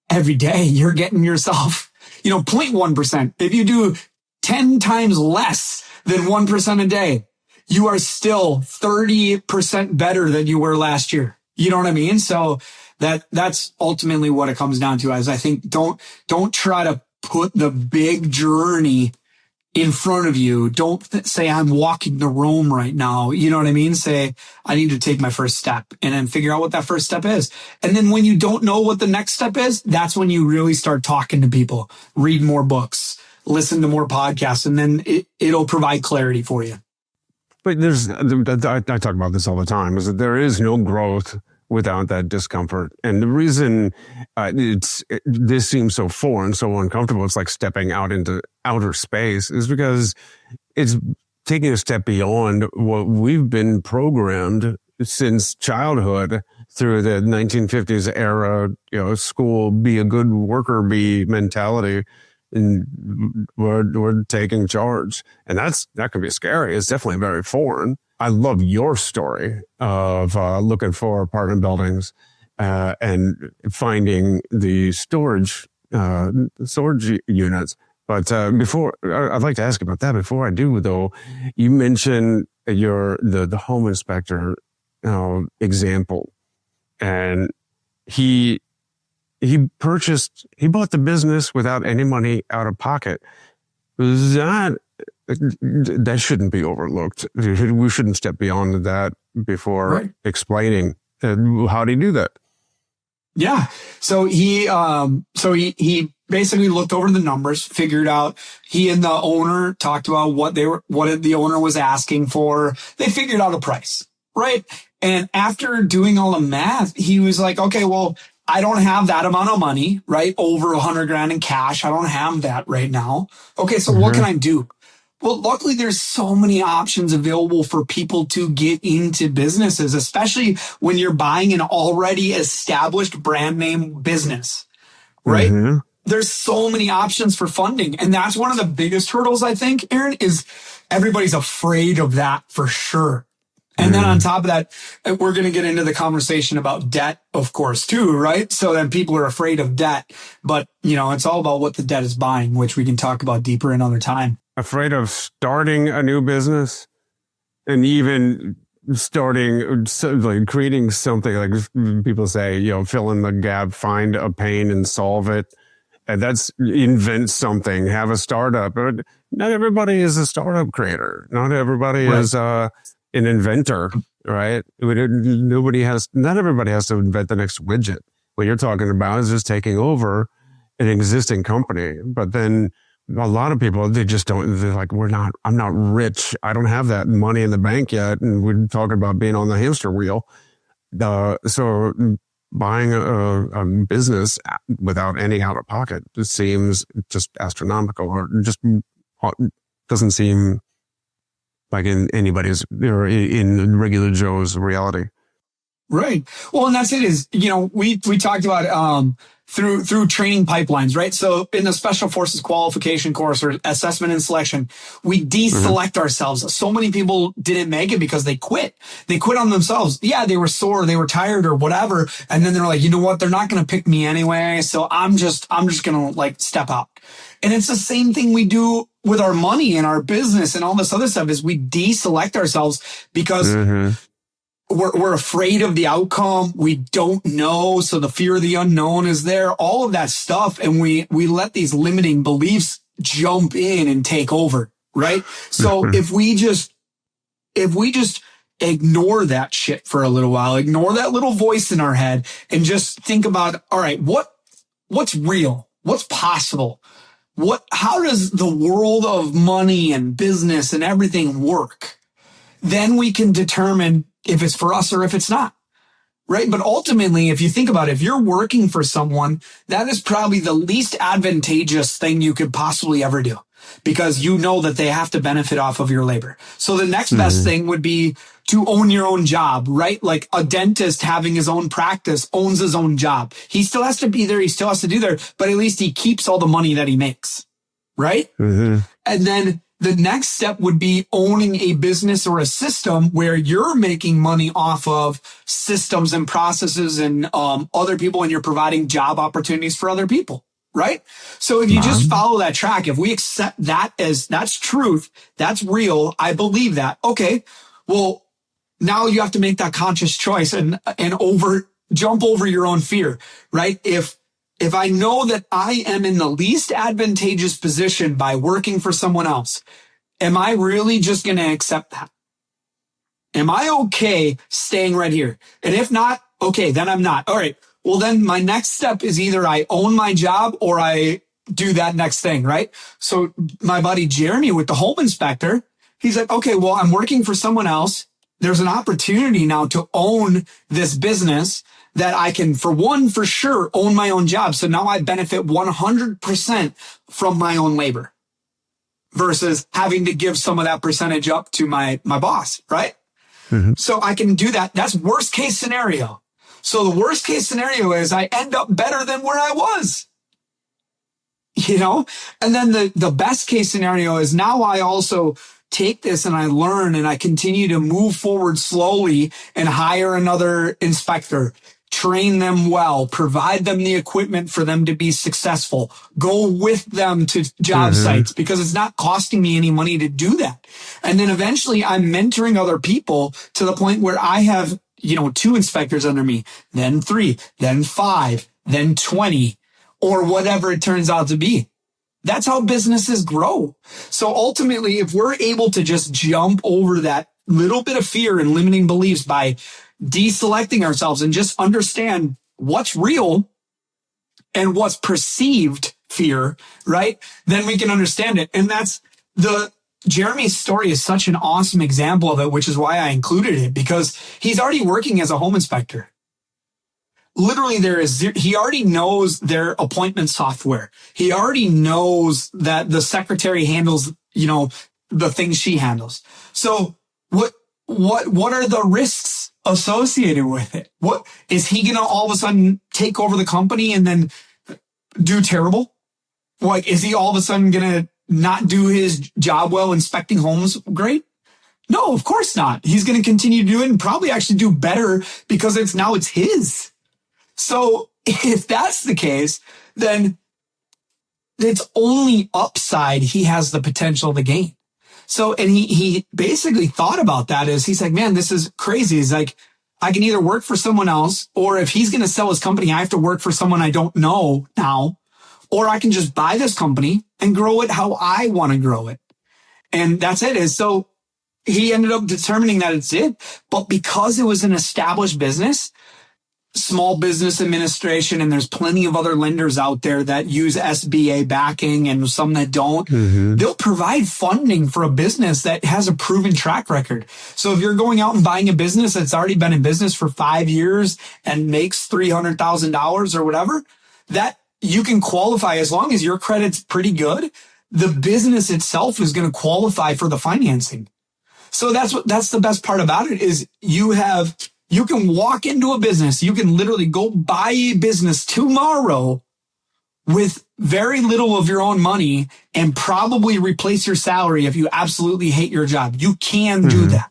every day, you're getting yourself, 0.1%. If you do 10 times less than 1% a day, you are still 30% better than you were last year. You know what I mean? So that's ultimately what it comes down to. As I think, don't try to put the big journey in front of you. Don't say I'm walking to Rome right now. You know what I mean? Say I need to take my first step and then figure out what that first step is. And then when you don't know what the next step is, that's when you really start talking to people, read more books, listen to more podcasts, and then it'll provide clarity for you. But I talk about this all the time, is that there is no growth without that discomfort. And the reason this seems so foreign, so uncomfortable, it's like stepping out into outer space, is because it's taking a step beyond what we've been programmed since childhood through the 1950s era, school, be a good worker bee mentality. And we're taking charge, and that can be scary. It's definitely very foreign. I love your story of looking for apartment buildings and finding the storage units. But before, I'd like to ask about that. Before I do, though, you mentioned the home inspector example, and he bought the business without any money out of pocket. That shouldn't be overlooked. We shouldn't step beyond that before explaining how do you do that. Yeah. So he basically looked over the numbers, figured out, he and the owner talked about what the owner was asking for. They figured out a price, right? And after doing all the math, he was like, okay, well, I don't have that amount of money, right? Over $100,000 in cash. I don't have that right now. Okay. So what can I do? Well, luckily there's so many options available for people to get into businesses, especially when you're buying an already established brand name business, right? There's so many options for funding. And that's one of the biggest hurdles, I think, Aaron, is everybody's afraid of that for sure. And then on top of that, we're going to get into the conversation about debt, of course, too, right? So then people are afraid of debt, but it's all about what the debt is buying, which we can talk about deeper another time. Afraid of starting a new business and even creating something, like people say, fill in the gap, find a pain and solve it. And that's invent something, have a startup. But not everybody is a startup creator. Not everybody is an inventor, right? Not everybody has to invent the next widget. What you're talking about is just taking over an existing company. But then a lot of people, they just don't, they're like, I'm not rich. I don't have that money in the bank yet. And we're talking about being on the hamster wheel. So buying a business without any out of pocket just seems just astronomical, or just doesn't seem like in anybody's or in regular Joe's reality. Right. Well, and that's it is, we talked about, through training pipelines, right? So in the special forces qualification course or assessment and selection, we deselect ourselves. So many people didn't make it because they quit. They quit on themselves. Yeah, they were sore, they were tired or whatever. And then they're like, you know what? They're not going to pick me anyway. So I'm just going to like step out. And it's the same thing we do with our money and our business and all this other stuff is we deselect ourselves because we're afraid of the outcome. We don't know. So the fear of the unknown is there, all of that stuff. And we let these limiting beliefs jump in and take over. Right. So if we just ignore that shit for a little while, ignore that little voice in our head and just think about, all right, what's real? What's possible? How does the world of money and business and everything work? Then we can determine if it's for us or if it's not, right? But ultimately, if you think about it, if you're working for someone, that is probably the least advantageous thing you could possibly ever do because you know that they have to benefit off of your labor. So the next best thing would be to own your own job, right? Like a dentist having his own practice owns his own job. He still has to be there. He still has to do there, but at least he keeps all the money that he makes, right? And then the next step would be owning a business or a system where you're making money off of systems and processes and other people, and you're providing job opportunities for other people, right? So if you just follow that track, if we accept that as that's truth, that's real, I believe that. Okay, well, now you have to make that conscious choice and jump over your own fear, right? If I know that I am in the least advantageous position by working for someone else, am I really just going to accept that? Am I okay staying right here? And if not, okay, then I'm not. All right. Well, then my next step is either I own my job or I do that next thing, right? So my buddy Jeremy with the home inspector, he's like, okay, well, I'm working for someone else. There's an opportunity now to own this business that I can, for sure, own my own job. So now I benefit 100% from my own labor versus having to give some of that percentage up to my boss, right? So I can do that. That's worst case scenario. So the worst case scenario is I end up better than where I was, and then the best case scenario is now I also take this and I learn and I continue to move forward slowly and hire another inspector, train them well, provide them the equipment for them to be successful, go with them to job sites because it's not costing me any money to do that. And then eventually I'm mentoring other people to the point where I have, 2 inspectors under me, then 3, then 5, then 20, or whatever it turns out to be. That's how businesses grow. So ultimately, if we're able to just jump over that little bit of fear and limiting beliefs by deselecting ourselves and just understand what's real and what's perceived fear, right? Then we can understand it. And that's Jeremy's story is such an awesome example of it, which is why I included it, because he's already working as a home inspector. Literally, he already knows their appointment software. He already knows that the secretary handles, the things she handles. So what are the risks associated with it? What is he going to all of a sudden take over the company and then do terrible? Like, is he all of a sudden going to not do his job well, inspecting homes great? No, of course not. He's going to continue to do it and probably actually do better because it's his. So if that's the case, then it's only upside he has the potential to gain. So, and he basically thought about that as he's like, man, this is crazy. He's like, I can either work for someone else, or if he's going to sell his company, I have to work for someone I don't know now, or I can just buy this company and grow it how I want to grow it. And that's it. So he ended up determining that it's it. But because it was an established business, Small Business Administration, and there's plenty of other lenders out there that use SBA backing and some that don't. They'll provide funding for a business that has a proven track record. So if you're going out and buying a business that's already been in business for 5 years and makes $300,000 or whatever, that you can qualify as long as your credit's pretty good. The business itself is going to qualify for the financing. So that's the best part about it is you have You can walk into a business. You can literally go buy a business tomorrow with very little of your own money and probably replace your salary if you absolutely hate your job. You can do that.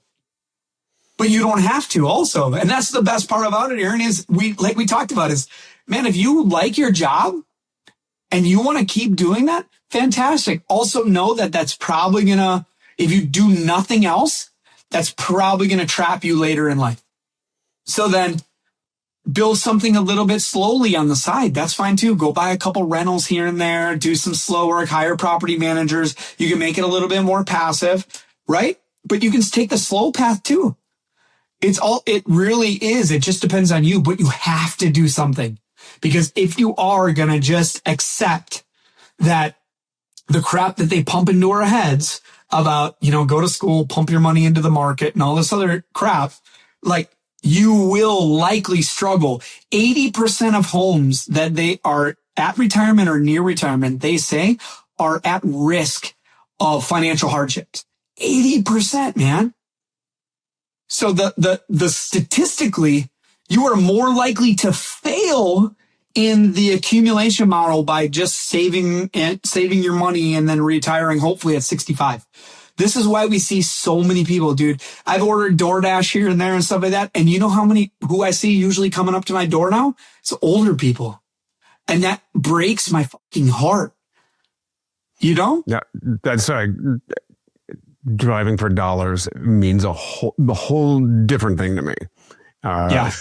But you don't have to also. And that's the best part about it, Aaron, is like we talked about is, man, if you like your job and you want to keep doing that, fantastic. Also know that that's probably going to, if you do nothing else, that's probably going to trap you later in life. So then build something a little bit slowly on the side. That's fine too. Go buy a couple rentals here and there, do some slow work, hire property managers. You can make it a little bit more passive, right? But you can take the slow path too. It really is. It just depends on you, but you have to do something, because if you are going to just accept that the crap that they pump into our heads about, go to school, pump your money into the market and all this other crap, like, you will likely struggle. 80% of homes that they are at retirement or near retirement, they say, are at risk of financial hardships. 80%, man. So the statistically, you are more likely to fail in the accumulation model by just saving your money and then retiring, hopefully at 65. This is why we see so many people, dude. I've ordered DoorDash here and there and stuff like that. And you know who I see usually coming up to my door now? It's older people. And that breaks my fucking heart. You know? Yeah, that's right. Driving for dollars means a whole different thing to me. Yeah.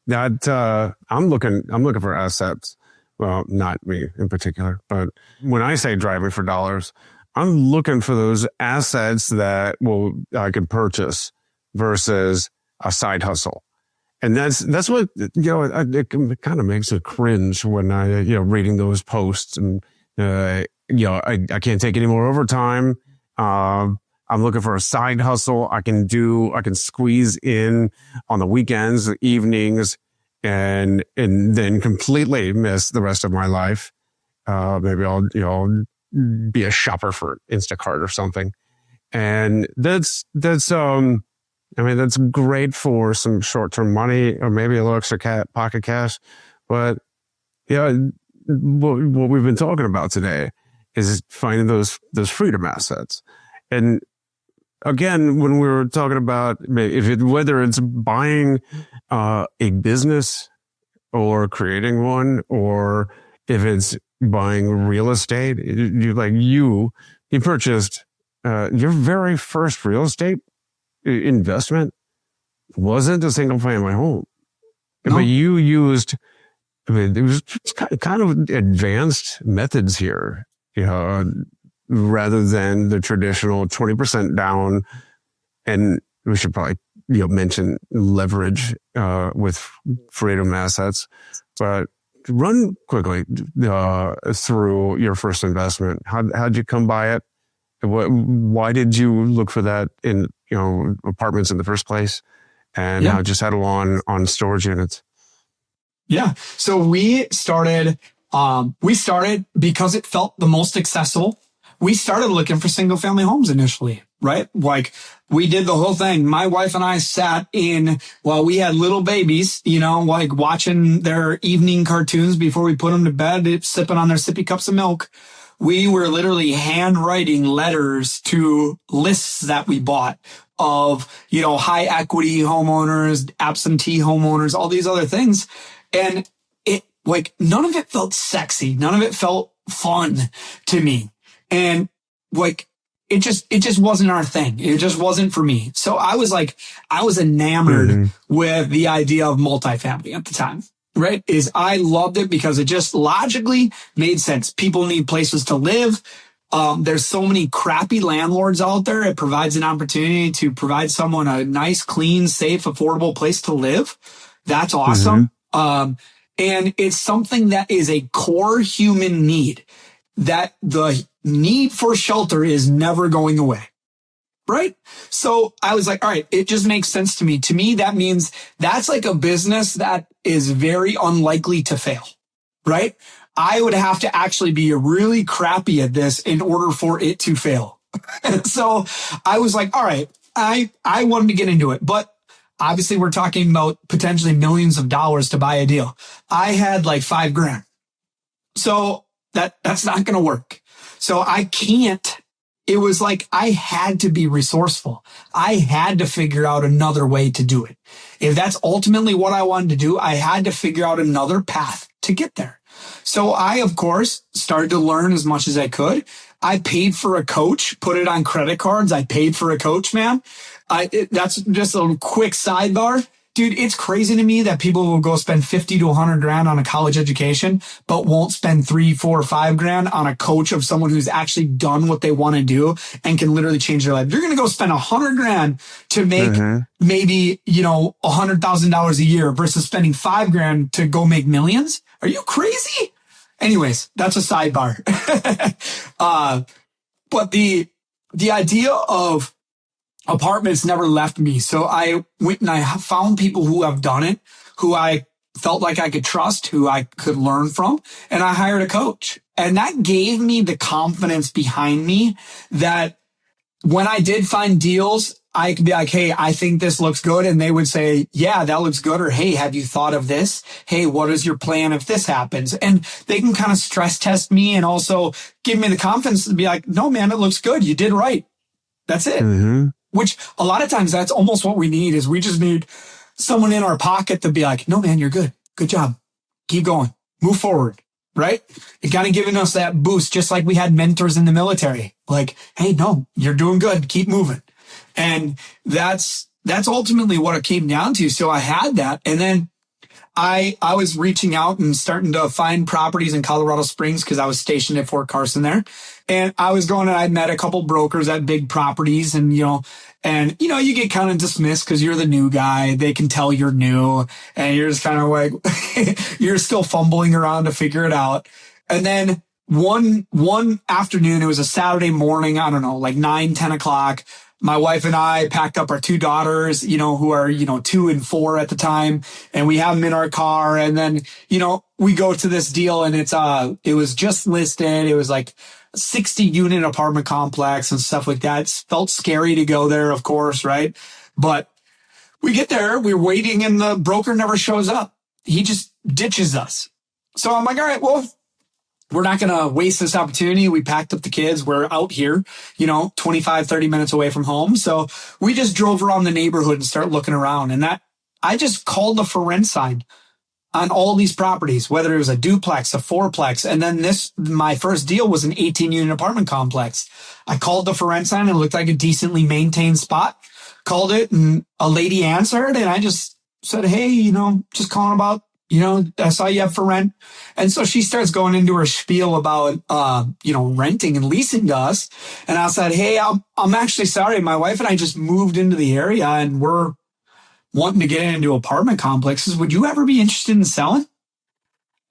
I'm looking for assets. Well, not me in particular, but when I say driving for dollars, I'm looking for those assets that I could purchase versus a side hustle. And that's what, it kind of makes it cringe when I, reading those posts and, I can't take any more overtime. I'm looking for a side hustle I can squeeze in on the weekends, the evenings, and then completely miss the rest of my life. Maybe I'll, be a shopper for Instacart or something. And that's great for some short-term money or maybe a little extra pocket cash. But yeah, what we've been talking about today is finding those freedom assets. And again, when we were talking about whether it's buying a business or creating one, or if it's buying real estate, you purchased your very first real estate investment wasn't a single family home, no. But you used, it was kind of advanced methods here, rather than the traditional 20% down. And we should probably, mention leverage, with freedom assets, but run quickly, through your first investment. How'd you come by it? Why did you look for that in, apartments in the first place? And how'd you settle on storage units? Yeah. So we started because it felt the most accessible. We started looking for single family homes initially, right? Like we did the whole thing. My wife and I sat while we had little babies, like watching their evening cartoons before we put them to bed, sipping on their sippy cups of milk. We were literally handwriting letters to lists that we bought of, high equity homeowners, absentee homeowners, all these other things. And none of it felt sexy. None of it felt fun to me. And it just wasn't our thing. It just wasn't for me. So I was enamored with the idea of multifamily at the time, right? I loved it because it just logically made sense. People need places to live. There's so many crappy landlords out there. It provides an opportunity to provide someone a nice, clean, safe, affordable place to live. That's awesome. And it's something that is a core human need, that the need for shelter is never going away, right? So I was like, all right, it just makes sense to me. To me, that means that's like a business that is very unlikely to fail, right? I would have to actually be really crappy at this in order for it to fail. So I was like, all right, I wanted to get into it, but obviously we're talking about potentially millions of dollars to buy a deal. I had like $5,000. So that's not going to work. So I can't. It was like I had to be resourceful. I had to figure out another way to do it. If that's ultimately what I wanted to do, I had to figure out another path to get there. So I, of course, started to learn as much as I could. I paid for a coach, put it on credit cards. I paid for a coach, man. That's just a quick sidebar. Dude, it's crazy to me that people will go spend 50 to 100 grand on a college education, but won't spend 3, 4, 5 grand on a coach of someone who's actually done what they want to do and can literally change their life. You're going to go spend 100 grand to make maybe, $100,000 a year versus spending 5 grand to go make millions. Are you crazy? Anyways, that's a sidebar. But the idea of apartments never left me. So I went and I found people who have done it, who I felt like I could trust, who I could learn from, and I hired a coach. And that gave me the confidence behind me that when I did find deals, I could be like, hey, I think this looks good. And they would say, yeah, that looks good. Or, hey, have you thought of this? Hey, what is your plan if this happens? And they can kind of stress test me and also give me the confidence to be like, no, man, it looks good. You did right. That's it. Which a lot of times that's almost what we need is we just need someone in our pocket to be like, no, man, you're good. Good job. Keep going. Move forward. Right? It kind of giving us that boost, just like we had mentors in the military. Like, hey, no, you're doing good. Keep moving. And that's ultimately what it came down to. So I had that. And then I was reaching out and starting to find properties in Colorado Springs because I was stationed at Fort Carson there. And I was going and I met a couple brokers at big properties and, you get kind of dismissed because you're the new guy. They can tell you're new and you're just kind of like, you're still fumbling around to figure it out. And then one afternoon, it was a Saturday morning, I don't know, like 9, 10 o'clock. My wife and I packed up our 2 daughters, who are, 2 and 4 at the time. And we have them in our car. And then, we go to this deal and it was just listed. It was like a 60 unit apartment complex and stuff like that. It felt scary to go there, of course. Right. But we get there, we're waiting and the broker never shows up. He just ditches us. So I'm like, all right, well, we're not going to waste this opportunity. We packed up the kids. We're out here, 25, 30 minutes away from home. So we just drove around the neighborhood and started looking around. And I just called the for rent sign on all these properties, whether it was a duplex, a fourplex. And then my first deal was an 18 unit apartment complex. I called the for rent sign and it looked like a decently maintained spot. Called it and a lady answered and I just said, hey, just calling about, I saw you have for rent. And so she starts going into her spiel about, renting and leasing to us. And I said, hey, I'm actually sorry. My wife and I just moved into the area and we're wanting to get into apartment complexes. Would you ever be interested in selling?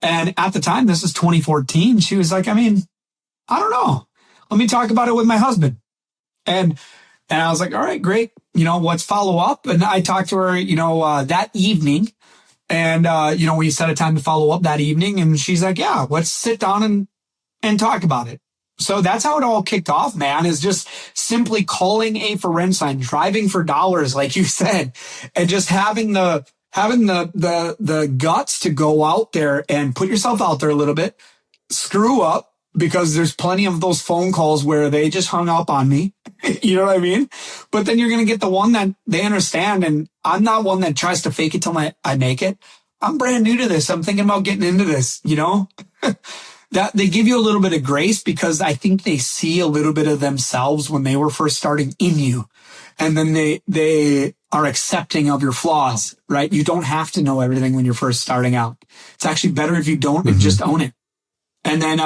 And at the time, this is 2014. She was like, I don't know. Let me talk about it with my husband. And I was like, all right, great. Let's follow up. And I talked to her, that evening. And, we set a time to follow up that evening and she's like, yeah, let's sit down and talk about it. So that's how it all kicked off, man, is just simply calling a for rent sign, driving for dollars, like you said, and just having the guts to go out there and put yourself out there a little bit, screw up, because there's plenty of those phone calls where they just hung up on me. You know what I mean? But then you're going to get the one that they understand. And I'm not one that tries to fake it till I make it. I'm brand new to this. I'm thinking about getting into this, that they give you a little bit of grace because I think they see a little bit of themselves when they were first starting in you. And then they are accepting of your flaws, right? You don't have to know everything when you're first starting out. It's actually better if you don't and just own it. And then,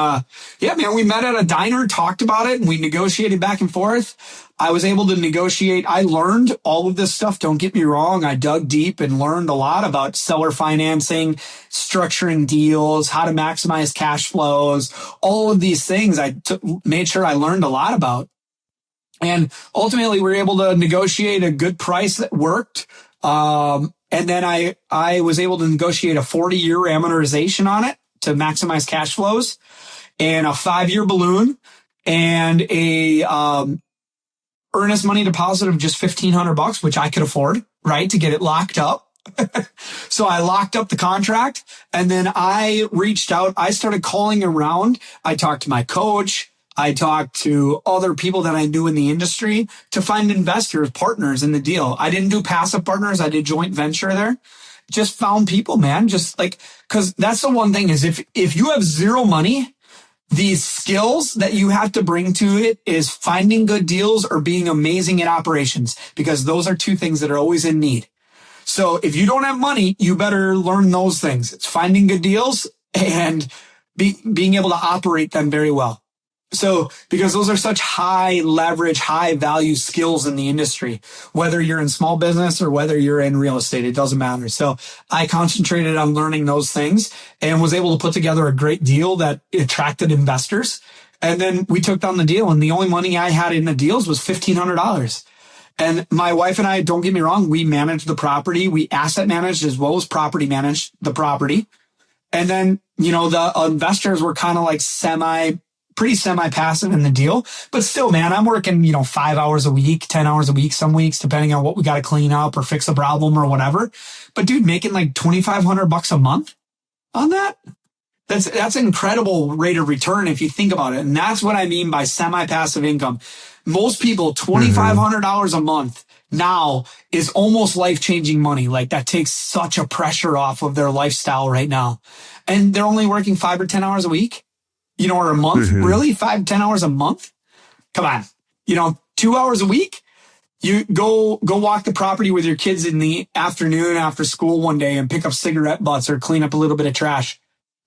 we met at a diner, talked about it, and we negotiated back and forth. I was able to negotiate. I learned all of this stuff. Don't get me wrong. I dug deep and learned a lot about seller financing, structuring deals, how to maximize cash flows, all of these things. I made sure I learned a lot about. And ultimately, we were able to negotiate a good price that worked. And then I was able to negotiate a 40-year amortization on it to maximize cash flows, and a 5-year balloon, and a earnest money deposit of just $1,500, which I could afford, right, to get it locked up. So I locked up the contract, and then I reached out. I started calling around. I talked to my coach. I talked to other people that I knew in the industry to find investors, partners in the deal. I didn't do passive partners. I did joint venture there. Just found people, man. Just like, cause that's the one thing is if you have zero money, these skills that you have to bring to it is finding good deals or being amazing at operations, because those are two things that are always in need. So if you don't have money, you better learn those things. It's finding good deals and being able to operate them very well. So, because those are such high leverage, high value skills in the industry, whether you're in small business or whether you're in real estate, it doesn't matter. So I concentrated on learning those things and was able to put together a great deal that attracted investors. And then we took down the deal, and the only money I had in the deals was $1,500. And my wife and I, don't get me wrong, we managed the property. We asset managed as well as property managed the property. And then, the investors were kind of like pretty semi-passive in the deal. But still, man, I'm working, 5 hours a week, 10 hours a week, some weeks, depending on what we got to clean up or fix a problem or whatever. But dude, making like $2,500 a month on that, that's an incredible rate of return if you think about it. And that's what I mean by semi-passive income. Most people, $2,500 a month now is almost life-changing money. Like, that takes such a pressure off of their lifestyle right now. And they're only working 5 or 10 hours a week, or a month. Really? 5, 10 hours a month? Come on. 2 hours a week? You go walk the property with your kids in the afternoon after school one day and pick up cigarette butts or clean up a little bit of trash.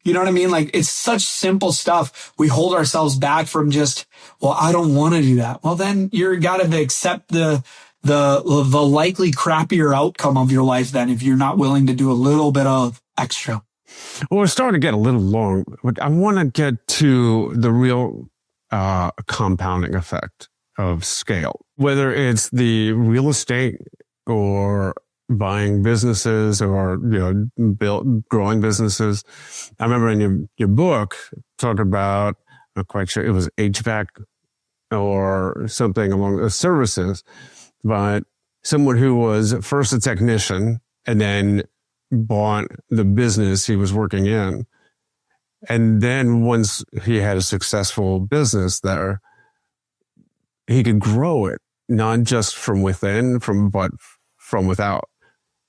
You know what I mean? Like, it's such simple stuff. We hold ourselves back from just, well, I don't want to do that. Well, then you're got to accept the likely crappier outcome of your life then if you're not willing to do a little bit of extra. Well, we're starting to get a little long, but I want to get to the real compounding effect of scale, whether it's the real estate or buying businesses or, growing businesses. I remember in your book, talked about, I'm not quite sure, it was HVAC or something along the services, but someone who was first a technician and then bought the business he was working in. And then once he had a successful business there, he could grow it, not just from within, but from without.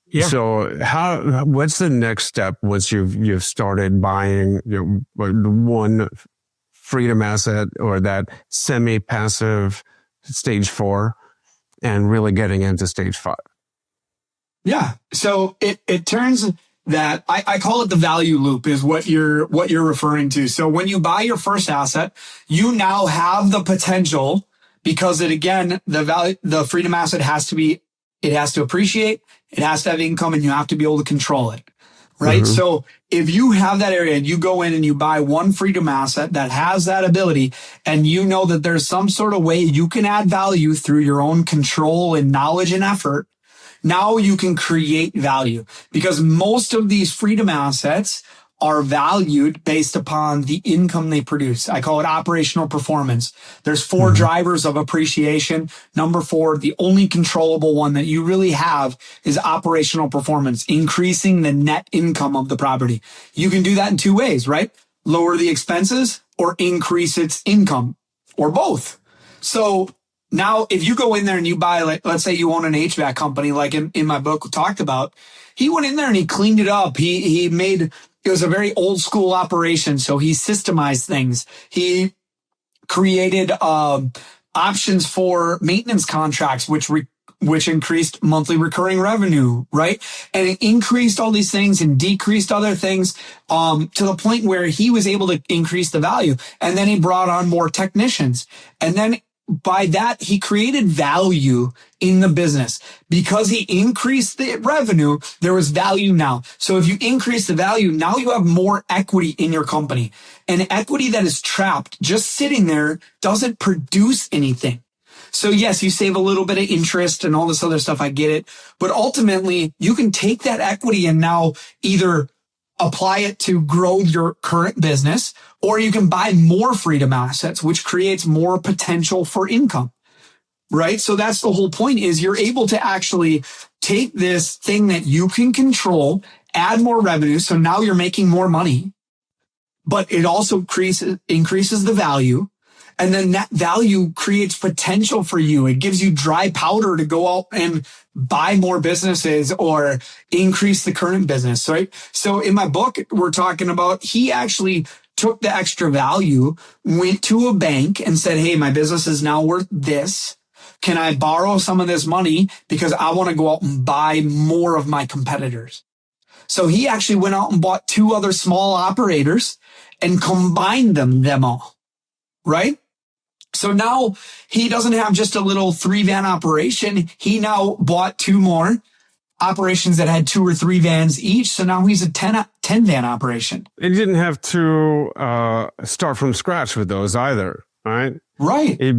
Yeah. So what's the next step once you've started buying one freedom asset or that semi-passive stage 4 and really getting into stage 5? Yeah. So it turns that I call it the value loop is what you're referring to. So when you buy your first asset, you now have the potential, because the freedom asset has to appreciate, it has to have income, and you have to be able to control it. Right. Mm-hmm. So if you have that area and you go in and you buy one freedom asset that has that ability, and you know that there's some sort of way you can add value through your own control and knowledge and effort, now you can create value, because most of these freedom assets are valued based upon the income they produce. I call it operational performance. There's 4 drivers of appreciation. Number 4, the only controllable one that you really have is operational performance, increasing the net income of the property. You can do that in 2 ways, right? Lower the expenses or increase its income, or both. So now if you go in there and you buy, like, let's say you own an HVAC company, like in my book we talked about, he went in there and he cleaned it up. It was a very old school operation. So he systemized things. He created options for maintenance contracts, which increased monthly recurring revenue, right? And it increased all these things and decreased other things to the point where he was able to increase the value. And then he brought on more technicians. And then by that, he created value in the business. Because he increased the revenue, there was value now. So if you increase the value, now you have more equity in your company. And equity that is trapped, just sitting there, doesn't produce anything. So yes, you save a little bit of interest and all this other stuff. I get it. But ultimately, you can take that equity and now either apply it to grow your current business, or you can buy more freedom assets, which creates more potential for income, right? So that's the whole point, is you're able to actually take this thing that you can control, add more revenue. So now you're making more money, but it also increases the value. And then that value creates potential for you. It gives you dry powder to go out and buy more businesses or increase the current business, right? So in my book, we're talking about he actually took the extra value, went to a bank and said, hey, my business is now worth this. Can I borrow some of this money because I want to go out and buy more of my competitors? So he actually went out and bought 2 other small operators and combined them all, right? So now he doesn't have just a little 3-van operation. He now bought 2 more operations that had 2 or 3 vans each. So now he's a 10-van operation. He didn't have to start from scratch with those either, right? Right. He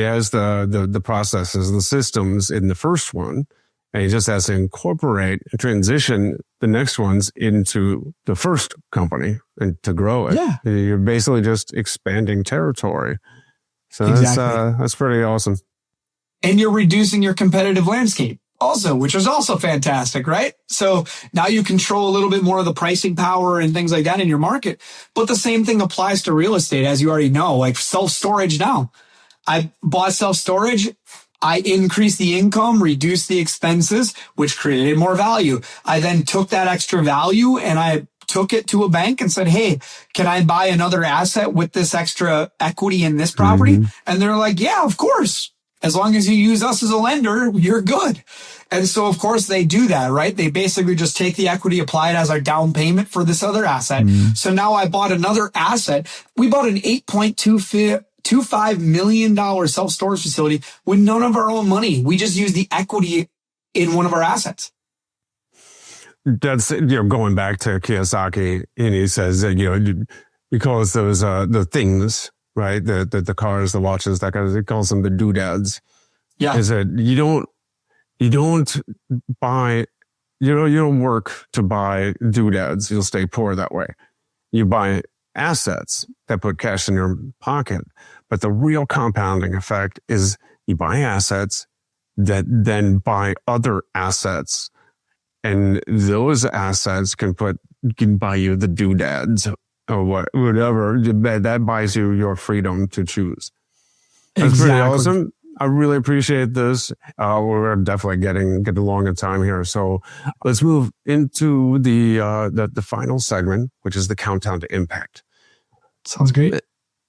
has the processes, the systems in the first one, and he just has to incorporate, transition the next ones into the first company and to grow it. Yeah. You're basically just expanding territory. So exactly. That's pretty awesome. And you're reducing your competitive landscape also, which is also fantastic, right? So now you control a little bit more of the pricing power and things like that in your market. But the same thing applies to real estate, as you already know, like self-storage now. I bought self-storage. I increased the income, reduced the expenses, which created more value. I then took that extra value and I took it to a bank and said, hey, can I buy another asset with this extra equity in this property? Mm-hmm. And they're like, yeah, of course. As long as you use us as a lender, you're good. And so, of course, they do that, right? They basically just take the equity, apply it as our down payment for this other asset. Mm-hmm. So now I bought another asset. We bought an $8.25 million self-storage facility with none of our own money. We just used the equity in one of our assets. That's, going back to Kiyosaki, and he says that, because those, the things, right? The cars, the watches, that kind of, he calls them the doodads. Yeah. Is that you don't buy, you don't work to buy doodads. You'll stay poor that way. You buy assets that put cash in your pocket. But the real compounding effect is you buy assets that then buy other assets. And those assets can buy you the doodads or whatever. That buys you your freedom to choose. That's exactly. pretty awesome. I really appreciate this. We're definitely getting along in time here. So let's move into the final segment, which is the countdown to impact. Sounds great.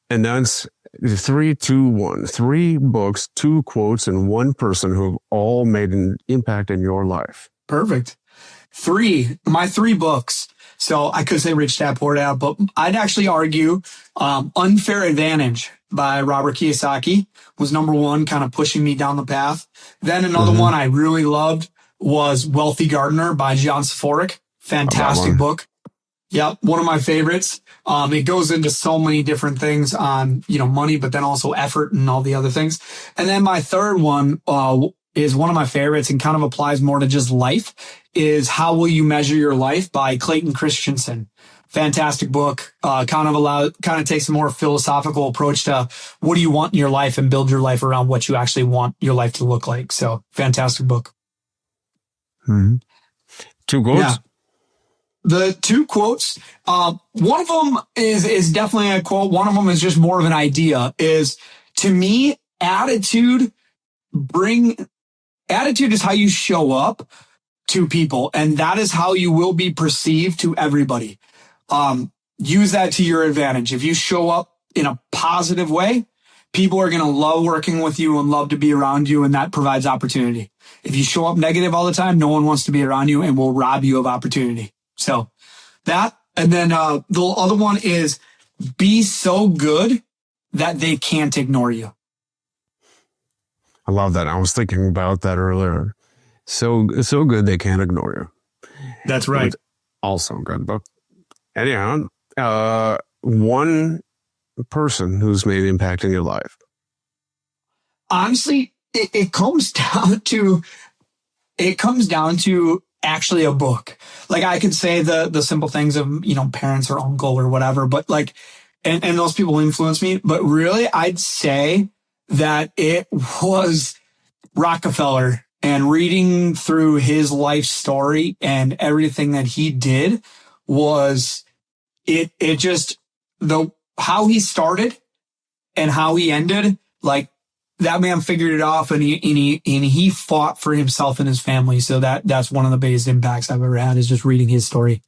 And that's 3, 2, 1. 3 books, 2 quotes, and 1 person who have all made an impact in your life. Perfect. My 3 books. So I could say Rich Dad Poor Dad, but I'd actually argue Unfair Advantage by Robert Kiyosaki was number 1, kind of pushing me down the path. Then another one I really loved was Wealthy Gardener by John Saforic. Fantastic book. Yep, one of my favorites. It goes into so many different things on, money, but then also effort and all the other things. And then my third one is one of my favorites and kind of applies more to just life, is How Will You Measure Your Life by Clayton Christensen. Fantastic book. Kind of takes a more philosophical approach to what do you want in your life and build your life around what you actually want your life to look like. So fantastic book. 2 quotes. Yeah. The 2 quotes, one of them is definitely a quote. One of them is just more of an idea, is, to me, attitude is how you show up to people, and that is how you will be perceived to everybody. Use that to your advantage. If you show up in a positive way, people are going to love working with you and love to be around you, and that provides opportunity. If you show up negative all the time, no one wants to be around you and will rob you of opportunity. So that, and then the other one is be so good that they can't ignore you. I love that. I was thinking about that earlier. So good they can't ignore you. That's right. Also a good book. Anyhow, 1 person who's made an impact in your life. Honestly, it comes down to actually a book. Like, I could say the simple things of, parents or uncle or whatever, but like, and those people influence me. But really, I'd say that it was Rockefeller And reading through his life story and everything that he did was it just how he started and how he ended, like that man figured it off and he fought for himself and his family. So that's one of the biggest impacts I've ever had is just reading his story.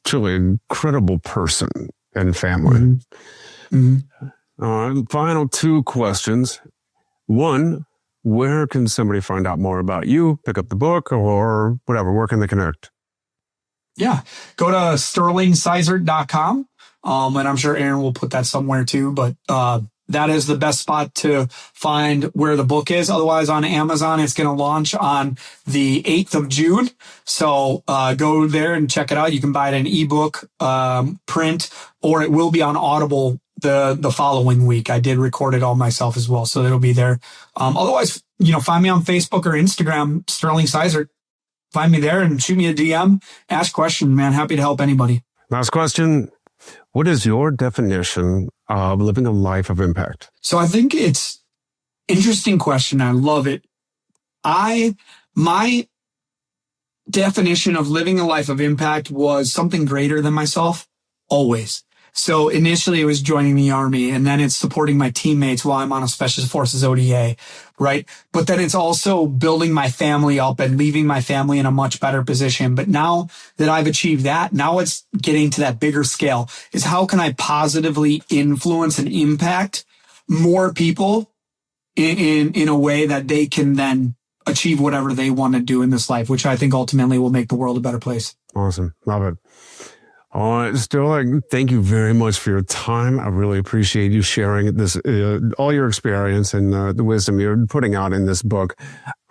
Truly incredible person and family. Final two questions. One, where can somebody find out more about you, pick up the book or whatever? Where can they connect? Yeah, go to sterlingseizert.com. And I'm sure Aaron will put that somewhere too, but that is the best spot to find where the book is. Otherwise, on Amazon, it's going to launch on the 8th of June. So go there and check it out. You can buy it in ebook, print, or it will be on Audible the following week. I did record it all myself as well, so it'll be there. Otherwise, find me on Facebook or Instagram, Sterling Seizert. Find me there and shoot me a DM. Ask questions, man. Happy to help anybody. Last question. What is your definition of living a life of impact? So I think it's interesting question. I love it. My definition of living a life of impact was something greater than myself, always. So initially it was joining the Army, and then it's supporting my teammates while I'm on a Special Forces ODA, right? But then it's also building my family up and leaving my family in a much better position. But now that I've achieved that, now it's getting to that bigger scale is how can I positively influence and impact more people in a way that they can then achieve whatever they want to do in this life, which I think ultimately will make the world a better place. Awesome. Love it. Sterling, thank you very much for your time. I really appreciate you sharing this, all your experience and the wisdom you're putting out in this book.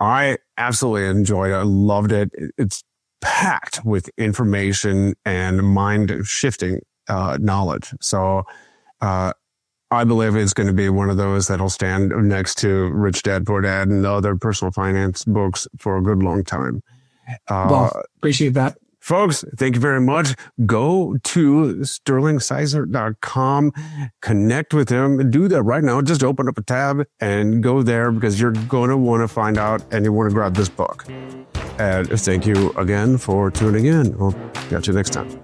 I absolutely enjoyed it. I loved it. It's packed with information and mind-shifting knowledge. So I believe it's going to be one of those that'll stand next to Rich Dad, Poor Dad and the other personal finance books for a good long time. Well, appreciate that. Folks, thank you very much. Go to sterlingseizert.com, connect with him. Do that right now. Just open up a tab and go there because you're going to want to find out and you want to grab this book. And thank you again for tuning in. We'll catch you next time.